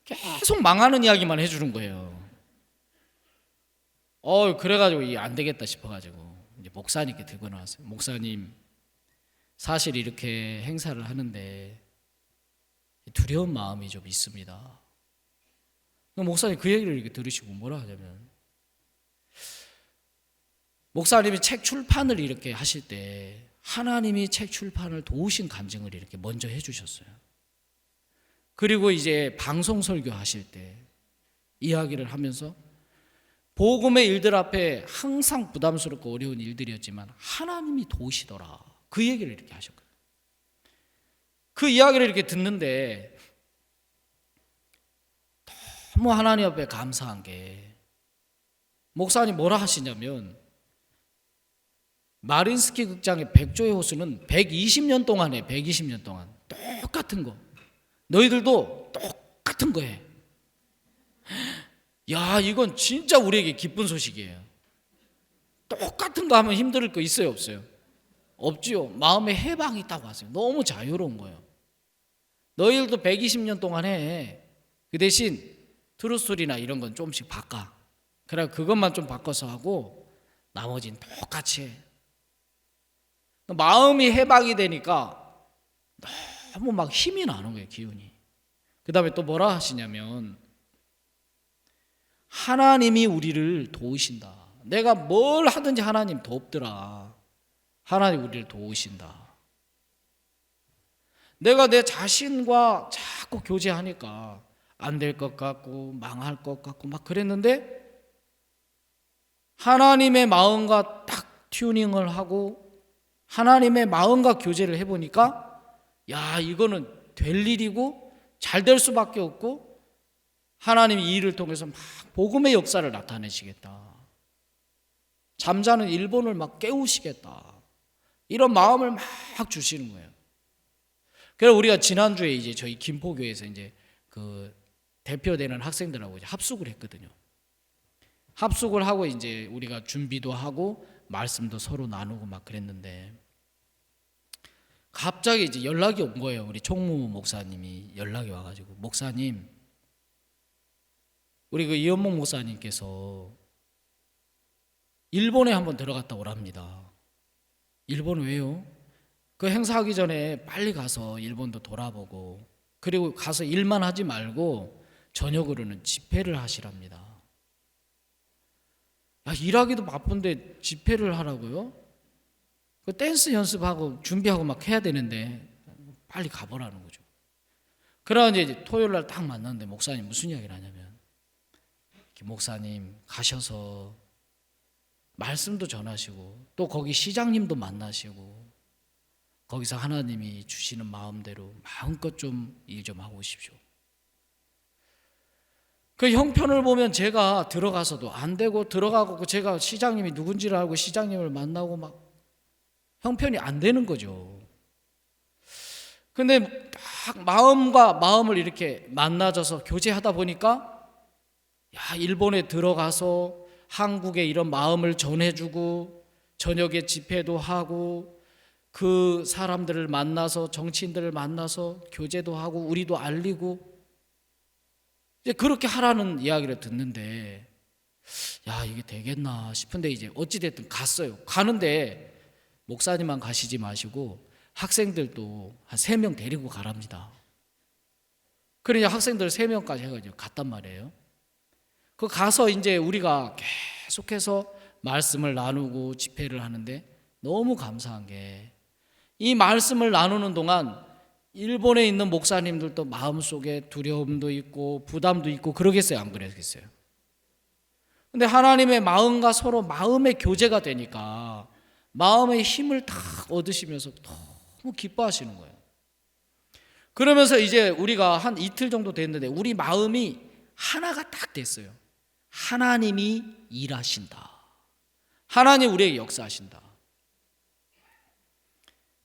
계속 망하는 이야기만 해주는 거예요. 그래가지고 이게 안 되겠다 싶어가지고 이제 목사님께 들고 나왔어요. 목사님, 사실 이렇게 행사를 하는데 두려운 마음이 좀 있습니다. 목사님 그 얘기를 이렇게 들으시고 뭐라 하냐면, 목사님이 책 출판을 이렇게 하실 때 하나님이 책 출판을 도우신 간증을 이렇게 먼저 해주셨어요. 그리고 이제 방송 설교 하실 때 이야기를 하면서 복음의 일들 앞에 항상 부담스럽고 어려운 일들이었지만 하나님이 도우시더라, 그 얘기를 이렇게 하셨거든요. 그 이야기를 이렇게 듣는데 너무 하나님 앞에 감사한 게, 목사님 뭐라 하시냐면, 마린스키 극장의 백조의 호수는 120년 동안 해. 120년 동안 똑같은 거, 너희들도 똑같은 거 해. 야, 이건 진짜 우리에게 기쁜 소식이에요. 똑같은 거 하면 힘들 거 있어요, 없어요? 없지요. 마음에 해방이 있다고 하세요. 너무 자유로운 거예요. 너희들도 120년 동안 해. 그 대신 트루스토리나 이런 건 조금씩 바꿔. 그래, 그것만 좀 바꿔서 하고 나머지는 똑같이 해. 마음이 해방이 되니까 너무 막 힘이 나는 거예요, 기운이. 그 다음에 또 뭐라 하시냐면, 하나님이 우리를 도우신다. 내가 뭘 하든지 하나님 돕더라. 하나님 우리를 도우신다. 내가 내 자신과 자꾸 교제하니까 안 될 것 같고 망할 것 같고 막 그랬는데, 하나님의 마음과 딱 튜닝을 하고 하나님의 마음과 교제를 해보니까, 야, 이거는 될 일이고 잘 될 수밖에 없고 하나님이 이 일을 통해서 막 복음의 역사를 나타내시겠다, 잠자는 일본을 막 깨우시겠다, 이런 마음을 막 주시는 거예요. 그래서 우리가 지난주에 이제 저희 김포교회에서 이제 그 대표되는 학생들하고 이제 합숙을 했거든요. 합숙을 하고 이제 우리가 준비도 하고 말씀도 서로 나누고 막 그랬는데, 갑자기 이제 연락이 온 거예요. 우리 총무 목사님이 연락이 와가지고, 목사님, 우리 그 이현목 목사님께서 일본에 한번 들어갔다 오랍니다. 일본 왜요? 그 행사하기 전에 빨리 가서 일본도 돌아보고, 그리고 가서 일만 하지 말고 저녁으로는 집회를 하시랍니다. 야, 일하기도 바쁜데 집회를 하라고요? 그 댄스 연습하고 준비하고 막 해야 되는데 빨리 가보라는 거죠. 그러나 이제 토요일 날 딱 만났는데 목사님 무슨 이야기를 하냐면, 목사님 가셔서 말씀도 전하시고 또 거기 시장님도 만나시고 거기서 하나님이 주시는 마음대로 마음껏 좀 일 좀 하고 오십시오. 그 형편을 보면 제가 들어가서도 안 되고, 들어가고 제가 시장님이 누군지를 알고 시장님을 만나고 막 형편이 안 되는 거죠. 근데 딱 마음과 마음을 이렇게 만나져서 교제하다 보니까, 야, 일본에 들어가서 한국의 이런 마음을 전해주고 저녁에 집회도 하고 그 사람들을 만나서, 정치인들을 만나서 교제도 하고 우리도 알리고, 이제 그렇게 하라는 이야기를 듣는데, 야, 이게 되겠나 싶은데 이제 어찌됐든 갔어요. 가는데 목사님만 가시지 마시고 학생들도 한 3명 데리고 가랍니다. 그러니 학생들 3명까지 해가지고 갔단 말이에요. 그 가서 이제 우리가 계속해서 말씀을 나누고 집회를 하는데 너무 감사한 게 이 말씀을 나누는 동안 일본에 있는 목사님들도 마음속에 두려움도 있고 부담도 있고 그러겠어요, 안 그러겠어요? 근데 하나님의 마음과 서로 마음의 교제가 되니까 마음의 힘을 다 얻으시면서 너무 기뻐하시는 거예요. 그러면서 이제 우리가 한 이틀 정도 됐는데 우리 마음이 하나가 딱 됐어요. 하나님이 일하신다. 하나님 우리에게 역사하신다.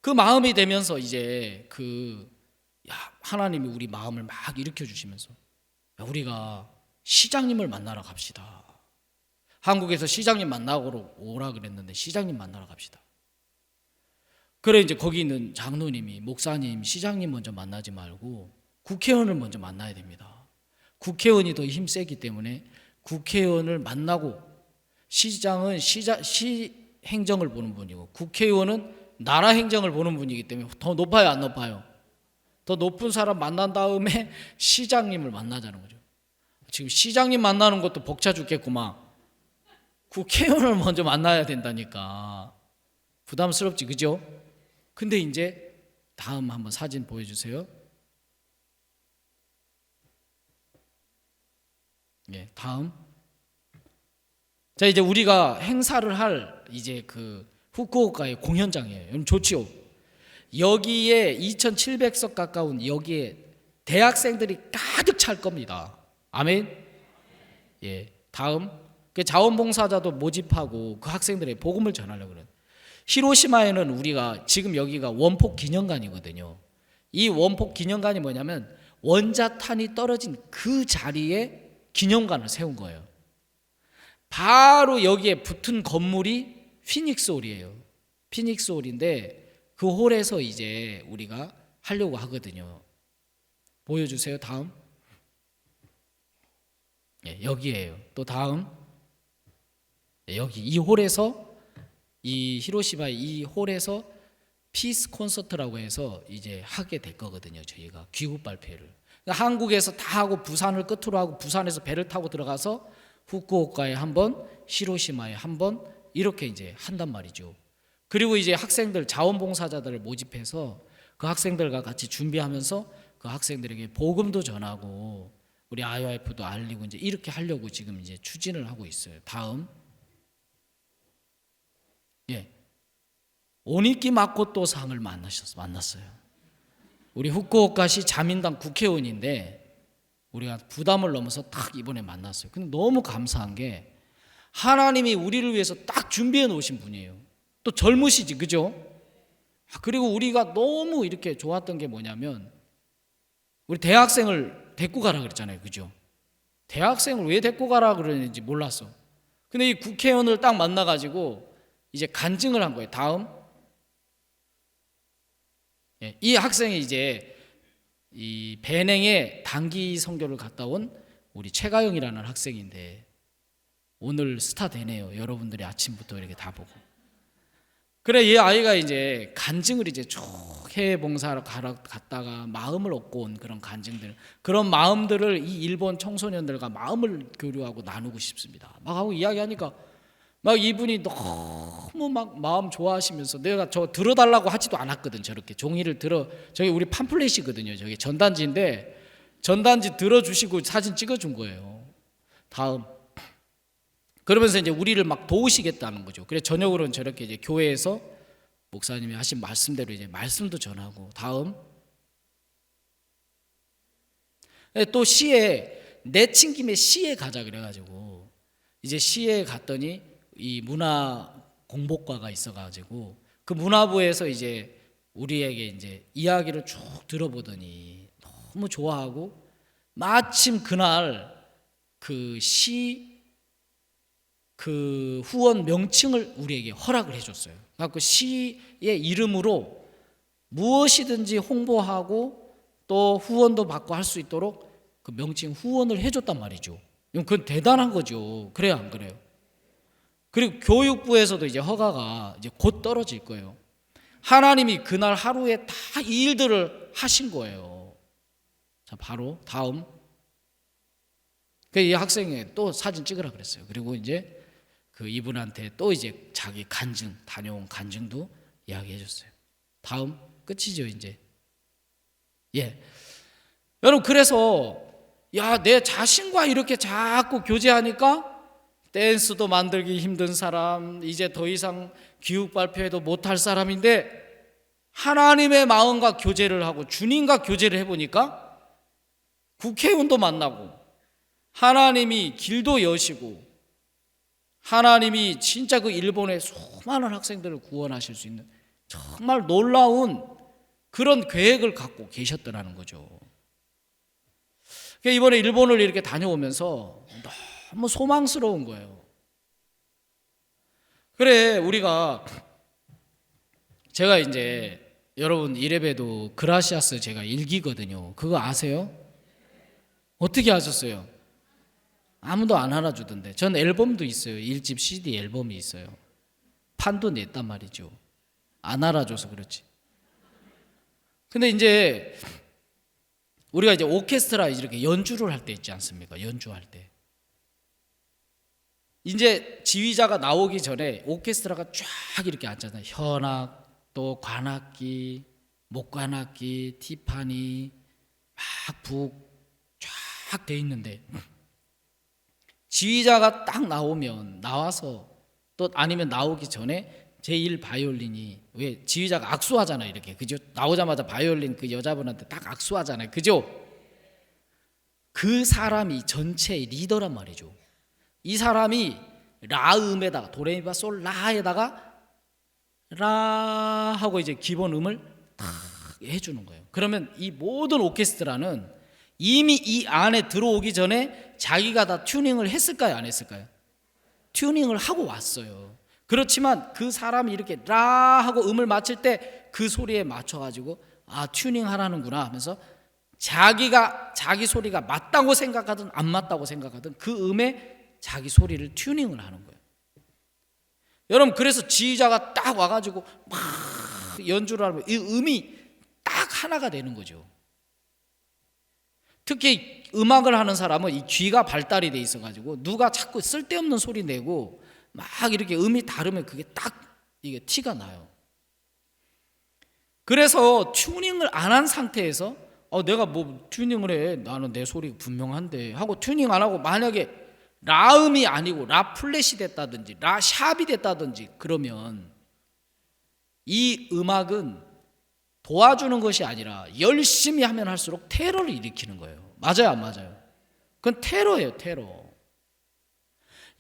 그 마음이 되면서 이제 하나님이 우리 마음을 막 일으켜 주시면서 우리가 시장님을 만나러 갑시다. 한국에서 시장님 만나러 오라 그랬는데 시장님 만나러 갑시다. 그래 이제 거기 있는 장로님이 목사님 시장님 먼저 만나지 말고 국회의원을 먼저 만나야 됩니다. 국회의원이 더 힘세기 때문에 국회의원을 만나고 시장은 시 행정을 보는 분이고 국회의원은 나라 행정을 보는 분이기 때문에 더 높아요, 안 높아요? 더 높은 사람 만난 다음에 시장님을 만나자는 거죠. 지금 시장님 만나는 것도 벅차 죽겠구만. 국회의원을 먼저 만나야 된다니까. 부담스럽지, 그죠? 근데 이제 다음 한번 사진 보여주세요. 예, 다음. 자, 이제 우리가 행사를 할 이제 후쿠오카의 공연장이에요. 여러분 좋지요? 여기에 2,700석 가까운 여기에 대학생들이 가득 찰 겁니다. 아멘. 예, 다음. 그 자원봉사자도 모집하고 그 학생들의 복음을 전하려고 그래요. 히로시마에는 우리가 지금 여기가 원폭 기념관이거든요. 이 원폭 기념관이 뭐냐면 원자탄이 떨어진 그 자리에 기념관을 세운 거예요. 바로 여기에 붙은 건물이 피닉스 홀이에요. 피닉스 홀인데 그 홀에서 이제 우리가 하려고 하거든요. 보여주세요. 다음. 예, 여기에요. 또 다음. 예, 여기 이 홀에서 이 히로시마의 이 홀에서 피스 콘서트라고 해서 이제 하게 될 거거든요. 저희가 귀국 발표를. 그러니까 한국에서 다 하고 부산을 끝으로 하고 부산에서 배를 타고 들어가서 후쿠오카에 한 번, 히로시마에 한 번 이렇게 이제 한단 말이죠. 그리고 이제 학생들 자원봉사자들을 모집해서 그 학생들과 같이 준비하면서 그 학생들에게 복음도 전하고 우리 IYF도 알리고 이제 이렇게 하려고 지금 이제 추진을 하고 있어요. 다음. 예. 오니키 마코토 상을 만났어요. 우리 후쿠오카시 자민당 국회의원인데 우리가 부담을 넘어서 딱 이번에 만났어요. 근데 너무 감사한 게 하나님이 우리를 위해서 딱 준비해 놓으신 분이에요. 또 젊으시지, 그죠? 그리고 우리가 너무 이렇게 좋았던 게 뭐냐면 우리 대학생을 데리고 가라 그랬잖아요, 그죠? 대학생을 왜 데리고 가라 그러는지 몰랐어. 근데 이 국회의원을 딱 만나가지고 이제 간증을 한 거예요. 다음. 예, 이 학생이 이제 이 배냉에 단기 선교를 갔다 온 우리 최가영이라는 학생인데 오늘 스타 되네요. 여러분들이 아침부터 이렇게 다 보고. 그래, 이 아이가 이제 간증을 이제 쭉 해외 봉사로 갔다가 마음을 얻고 온 그런 간증들, 그런 마음들을 이 일본 청소년들과 마음을 교류하고 나누고 싶습니다. 막 하고 이야기하니까 막 이분이 너무 막 마음 좋아하시면서 내가 저 들어달라고 하지도 않았거든. 저렇게 종이를 저기 우리 팜플렛이거든요. 저기 전단지인데 전단지 들어주시고 사진 찍어준 거예요. 다음. 그러면서 이제 우리를 막 도우시겠다는 거죠. 그래서 저녁으로는 저렇게 이제 교회에서 목사님이 하신 말씀대로 이제 말씀도 전하고. 다음. 또 시에 내친 김에 시에 가자 그래가지고 이제 시에 갔더니 이 문화 공복과가 있어가지고 그 문화부에서 이제 우리에게 이제 이야기를 쭉 들어보더니 너무 좋아하고 마침 그날 그 후원 명칭을 우리에게 허락을 해줬어요. 그래서 시의 이름으로 무엇이든지 홍보하고 또 후원도 받고 할 수 있도록 그 명칭 후원을 해줬단 말이죠. 그건 대단한 거죠. 그래요, 안 그래요? 그리고 교육부에서도 이제 허가가 이제 곧 떨어질 거예요. 하나님이 그날 하루에 다 이 일들을 하신 거예요. 자, 바로 다음. 이 학생이 또 사진 찍으라 그랬어요. 그리고 이제 그 이분한테 또 이제 자기 간증, 다녀온 간증도 이야기해 줬어요. 다음 끝이죠 이제. 예, 여러분 그래서 내 자신과 이렇게 자꾸 교제하니까 댄스도 만들기 힘든 사람, 이제 더 이상 기욱 발표회도 못할 사람인데 하나님의 마음과 교제를 하고 주님과 교제를 해보니까 국회의원도 만나고 하나님이 길도 여시고 하나님이 진짜 그 일본의 수많은 학생들을 구원하실 수 있는 정말 놀라운 그런 계획을 갖고 계셨더라는 거죠. 이번에 일본을 이렇게 다녀오면서 너무 소망스러운 거예요. 그래, 제가 이제 여러분 이래봬도 그라시아스 제가 일기거든요. 그거 아세요? 어떻게 아셨어요? 아무도 안 알아주던데. 전 앨범도 있어요. 1집 CD 앨범이 있어요. 판도 냈단 말이죠. 안 알아줘서 그렇지. 근데 이제 우리가 이제 오케스트라 이렇게 연주를 할 때 있지 않습니까? 연주할 때. 이제 지휘자가 나오기 전에 오케스트라가 쫙 이렇게 앉잖아요. 현악, 또 관악기, 목관악기, 티파니, 막 북 쫙 돼 있는데 지휘자가 딱 나와서 또 아니면 나오기 전에 제1 바이올린이 왜 지휘자가 악수하잖아요. 이렇게 그죠? 나오자마자 바이올린 그 여자분한테 딱 악수하잖아요. 그죠? 그 사람이 전체의 리더란 말이죠. 이 사람이 라음에다가 도레미파 솔 라에다가 라 하고 이제 기본 음을 딱 해주는 거예요. 그러면 이 모든 오케스트라는 이미 이 안에 들어오기 전에 자기가 다 튜닝을 했을까요? 안 했을까요? 튜닝을 하고 왔어요. 그렇지만 그 사람이 이렇게 라 하고 음을 맞출 때 그 소리에 맞춰가지고 튜닝 하라는구나 하면서 자기 소리가 맞다고 생각하든 안 맞다고 생각하든 그 음에 자기 소리를 튜닝을 하는 거예요. 여러분 그래서 지휘자가 딱 와가지고 막 연주를 하면 이 음이 딱 하나가 되는 거죠. 특히 음악을 하는 사람은 이 귀가 발달이 돼 있어가지고 누가 자꾸 쓸데없는 소리 내고 막 이렇게 음이 다르면 그게 딱 이게 티가 나요. 그래서 튜닝을 안 한 상태에서 내가 뭐 튜닝을 해, 나는 내 소리가 분명한데 하고 튜닝 안 하고 만약에 라음이 아니고 라 플랫이 됐다든지 라 샵이 됐다든지 그러면 이 음악은 도와주는 것이 아니라 열심히 하면 할수록 테러를 일으키는 거예요. 맞아요, 안 맞아요? 그건 테러예요, 테러.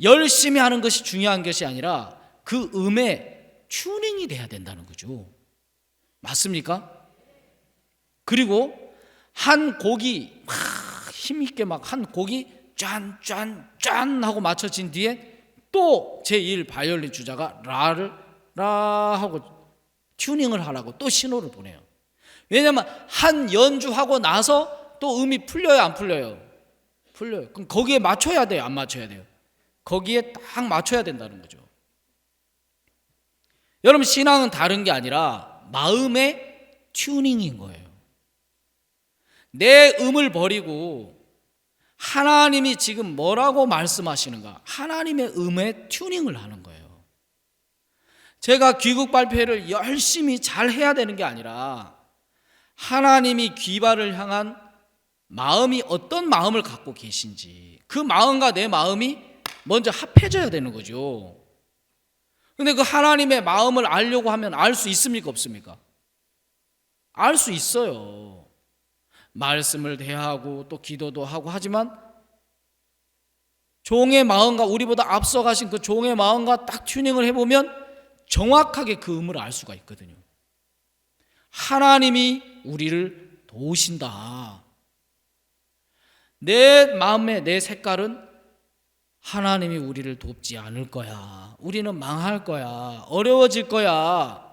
열심히 하는 것이 중요한 것이 아니라 그 음에 튜닝이 돼야 된다는 거죠. 맞습니까? 그리고 한 곡이 막 힘있게 막 한 곡이 짠 하고 맞춰진 뒤에 또 제1 바이올린 주자가 라를 라 하고 튜닝을 하라고 또 신호를 보내요. 왜냐하면 한 연주하고 나서 또 음이 풀려요, 안 풀려요? 풀려요. 그럼 거기에 맞춰야 돼요, 안 맞춰야 돼요? 거기에 딱 맞춰야 된다는 거죠. 여러분 신앙은 다른 게 아니라 마음의 튜닝인 거예요. 내 음을 버리고 하나님이 지금 뭐라고 말씀하시는가, 하나님의 음에 튜닝을 하는 거예요. 제가 귀국 발표를 열심히 잘 해야 되는 게 아니라 하나님이 귀발을 향한 마음이 어떤 마음을 갖고 계신지 그 마음과 내 마음이 먼저 합해져야 되는 거죠. 근데 그 하나님의 마음을 알려고 하면 알 수 있습니까? 없습니까? 알 수 있어요. 말씀을 대하고 또 기도도 하고 하지만 종의 마음과 우리보다 앞서가신 그 종의 마음과 딱 튜닝을 해보면 정확하게 그 음을 알 수가 있거든요. 하나님이 우리를 도우신다. 내 마음의 내 색깔은 하나님이 우리를 돕지 않을 거야. 우리는 망할 거야. 어려워질 거야.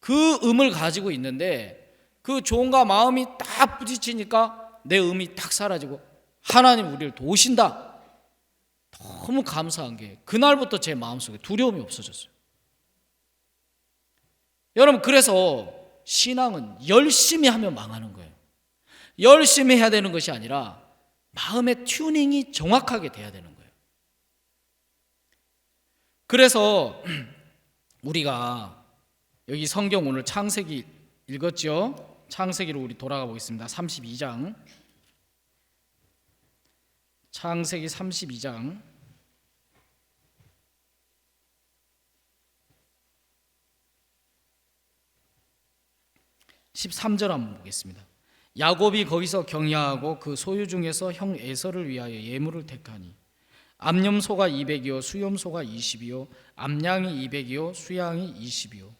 그 음을 가지고 있는데 그 종과 마음이 딱 부딪히니까 내 음이 딱 사라지고 하나님 우리를 도우신다. 너무 감사한 게 그날부터 제 마음속에 두려움이 없어졌어요. 여러분 그래서 신앙은 열심히 하면 망하는 거예요. 열심히 해야 되는 것이 아니라 마음의 튜닝이 정확하게 돼야 되는 거예요. 그래서 우리가 여기 성경 오늘 창세기 읽었죠? 창세기로 우리 돌아가 보겠습니다. 32장. 창세기 32장 13절 한번 보겠습니다. 야곱이 거기서 경야하고 그 소유 중에서 형 에서를 위하여 예물을 택하니 암염소가 200이요 수염소가 20이요 암양이 200이요 수양이 20이요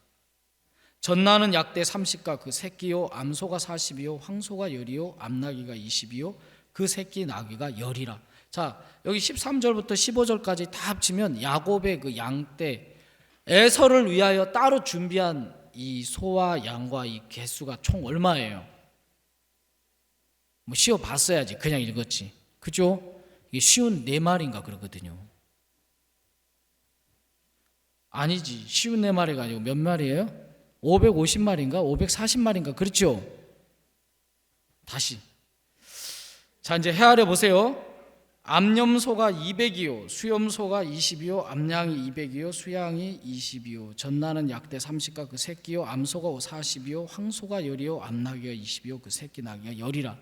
전나는 약대 30과 그 새끼요 암소가 40이요 황소가 10이요 암나귀가 20이요 그 새끼 나귀가 10이라. 자, 여기 13절부터 15절까지 다 합치면 야곱의 그 양떼 에서를 위하여 따로 준비한 이 소와 양과 이 개수가 총 얼마예요? 뭐 쉬워 봤어야지. 그냥 읽었지. 그죠? 이게 쉬운 4마리인가 그러거든요. 아니지. 쉬운 4마리가 아니고 몇 마리예요? 550마리인가? 540마리인가? 그렇죠? 다시. 자, 이제 헤아려 보세요. 암염소가 200이요 수염소가 20이요 암양이 200이요 수양이 20이요 전나는 약대 30과 그 새끼요 암소가 40이요 황소가 10이요 암나귀가 20이요 그 새끼 나귀가 10이라.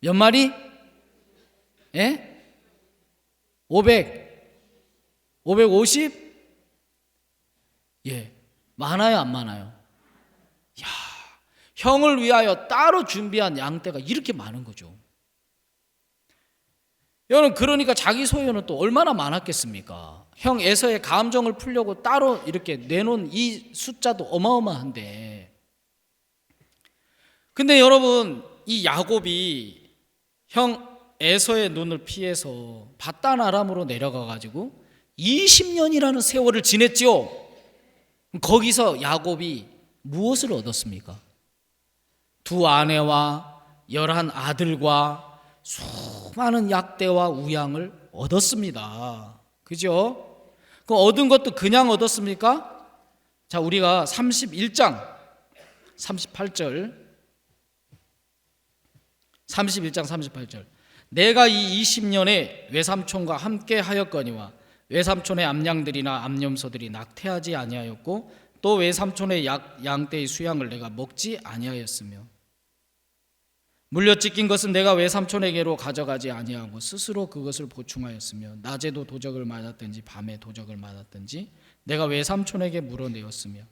몇 마리? 예? 500 550? 예. 많아요 안 많아요? 야, 형을 위하여 따로 준비한 양떼가 이렇게 많은 거죠. 여러분, 그러니까 자기 소유는 또 얼마나 많았겠습니까? 형 에서의 감정을 풀려고 따로 이렇게 내놓은 이 숫자도 어마어마한데, 근데 여러분, 이 야곱이 형 에서의 눈을 피해서 바단 아람으로 내려가 가지고 20년이라는 세월을 지냈죠. 거기서 야곱이 무엇을 얻었습니까? 2 아내와 11 아들과 수많은 약대와 우양을 얻었습니다. 그죠? 그 얻은 것도 그냥 얻었습니까? 자, 우리가 31장 38절 31장 38절 내가 이 20년에 외삼촌과 함께 하였거니와 외삼촌의 암양들이나 암염소들이 낙태하지 아니하였고 또 외삼촌의 양떼의 수양을 내가 먹지 아니하였으며 물려 찢긴 것은 내가 외삼촌에게로 가져가지 아니하고 스스로 그것을 보충하였으며 낮에도 도적을 맞았든지 밤에 도적을 맞았든지 내가 외삼촌에게 물어내었으며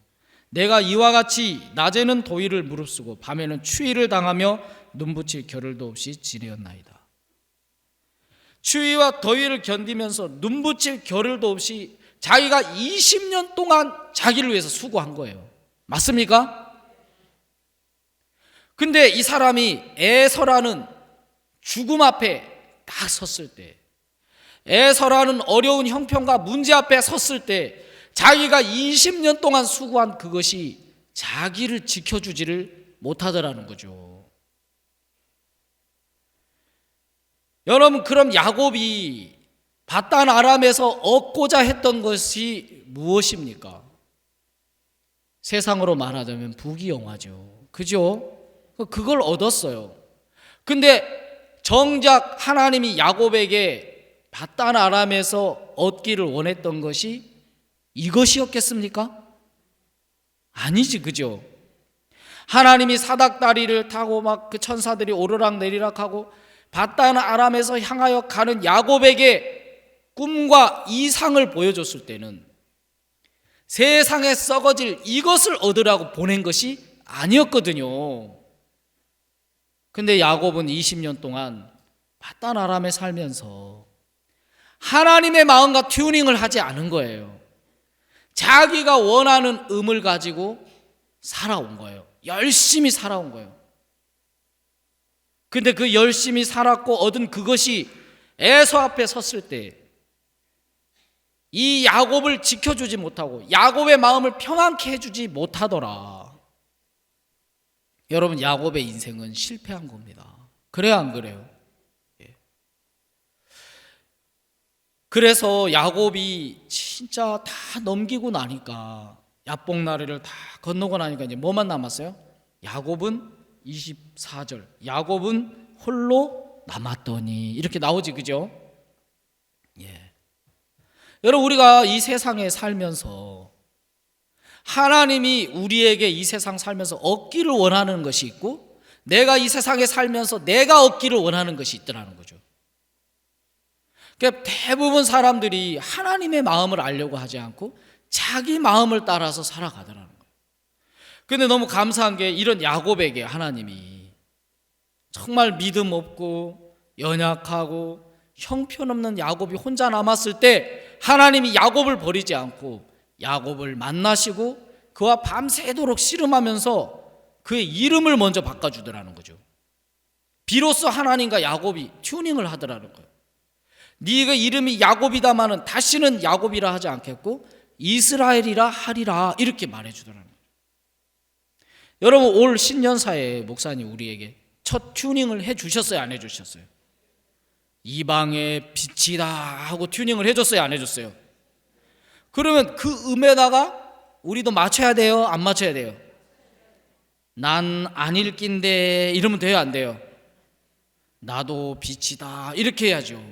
내가 이와 같이 낮에는 도의를 무릅쓰고 밤에는 추위를 당하며 눈붙일 겨를도 없이 지내었나이다. 추위와 더위를 견디면서 눈붙일 겨를도 없이 자기가 20년 동안 자기를 위해서 수고한 거예요. 맞습니까? 근데 이 사람이 에서라는 죽음 앞에 딱 섰을 때, 에서라는 어려운 형편과 문제 앞에 섰을 때 자기가 20년 동안 수고한 그것이 자기를 지켜주지를 못하더라는 거죠. 여러분, 그럼 야곱이 바단 아람에서 얻고자 했던 것이 무엇입니까? 세상으로 말하자면 부귀영화죠. 그죠? 그걸 얻었어요. 근데 정작 하나님이 야곱에게 바단 아람에서 얻기를 원했던 것이 이것이었겠습니까? 아니지, 그죠? 하나님이 사닥다리를 타고 막 그 천사들이 오르락 내리락 하고 바단 아람에서 향하여 가는 야곱에게 꿈과 이상을 보여줬을 때는 세상에 썩어질 이것을 얻으라고 보낸 것이 아니었거든요. 근데 야곱은 20년 동안 바단 아람에 살면서 하나님의 마음과 튜닝을 하지 않은 거예요. 자기가 원하는 음을 가지고 살아온 거예요. 열심히 살아온 거예요. 근데 그 열심히 살았고 얻은 그것이 에서 앞에 섰을 때 이 야곱을 지켜주지 못하고 야곱의 마음을 평안케 해주지 못하더라. 여러분, 야곱의 인생은 실패한 겁니다. 그래요, 안 그래요? 예. 그래서 야곱이 진짜 다 넘기고 나니까 야복나루를 다 건너고 나니까 이제 뭐만 남았어요? 야곱은 24절 야곱은 홀로 남았더니 이렇게 나오지, 그죠? 예. 여러분, 우리가 이 세상에 살면서 하나님이 우리에게 이 세상 살면서 얻기를 원하는 것이 있고, 내가 이 세상에 살면서 내가 얻기를 원하는 것이 있더라는 거죠. 그러니까 대부분 사람들이 하나님의 마음을 알려고 하지 않고 자기 마음을 따라서 살아가더라는 거예요. 근데 너무 감사한 게, 이런 야곱에게 하나님이 정말 믿음 없고 연약하고 형편없는 야곱이 혼자 남았을 때 하나님이 야곱을 버리지 않고 야곱을 만나시고 그와 밤새도록 씨름하면서 그의 이름을 먼저 바꿔주더라는 거죠. 비로소 하나님과 야곱이 튜닝을 하더라는 거예요. 네가 이름이 야곱이다마는 다시는 야곱이라 하지 않겠고 이스라엘이라 하리라, 이렇게 말해주더라는 거예요. 여러분, 올 신년사에 목사님 우리에게 첫 튜닝을 해주셨어요, 안 해주셨어요? 이방의 빛이다 하고 튜닝을 해줬어요, 안 해줬어요? 그러면 그 음에다가 우리도 맞춰야 돼요, 안 맞춰야 돼요? 난 안 읽긴데 이러면 돼요, 안 돼요? 나도 빛이다, 이렇게 해야죠.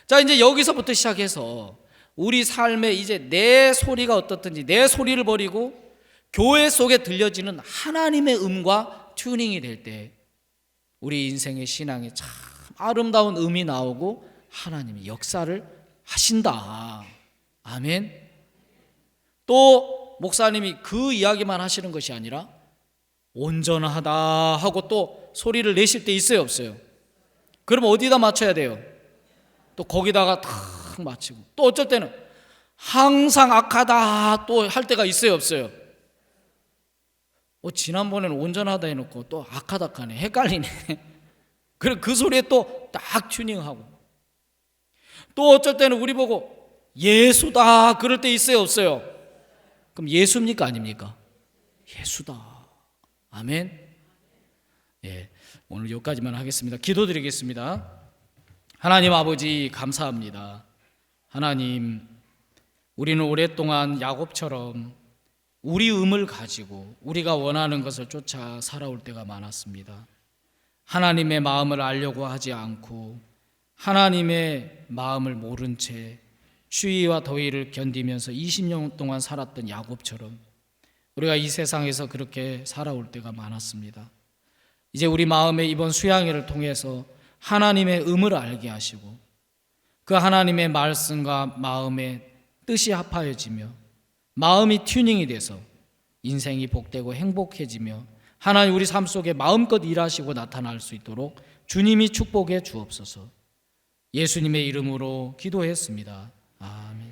자, 이제 여기서부터 시작해서 우리 삶에 이제 내 소리가 어떻든지 내 소리를 버리고 교회 속에 들려지는 하나님의 음과 튜닝이 될 때 우리 인생의 신앙에 참 아름다운 음이 나오고 하나님이 역사를 하신다. 아멘. 또 목사님이 그 이야기만 하시는 것이 아니라 온전하다 하고 또 소리를 내실 때 있어요, 없어요? 그럼 어디다 맞춰야 돼요? 또 거기다가 탁 맞추고, 또 어쩔 때는 항상 악하다 또 할 때가 있어요, 없어요? 지난번에는 온전하다 해놓고 또 악하다 하네, 헷갈리네. 그래, 그 소리에 또 딱 튜닝하고, 또 어쩔 때는 우리 보고 예수다 그럴 때 있어요, 없어요? 그럼 예수입니까, 아닙니까? 예수다. 아멘. 예, 오늘 여기까지만 하겠습니다. 기도드리겠습니다. 하나님 아버지, 감사합니다. 하나님, 우리는 오랫동안 야곱처럼 우리 음을 가지고 우리가 원하는 것을 쫓아 살아올 때가 많았습니다. 하나님의 마음을 알려고 하지 않고 하나님의 마음을 모른 채 추위와 더위를 견디면서 20년 동안 살았던 야곱처럼 우리가 이 세상에서 그렇게 살아올 때가 많았습니다. 이제 우리 마음의 이번 수양회를 통해서 하나님의 음을 알게 하시고 그 하나님의 말씀과 마음의 뜻이 합하여지며 마음이 튜닝이 돼서 인생이 복되고 행복해지며 하나님 우리 삶 속에 마음껏 일하시고 나타날 수 있도록 주님이 축복해 주옵소서. 예수님의 이름으로 기도했습니다. 아멘.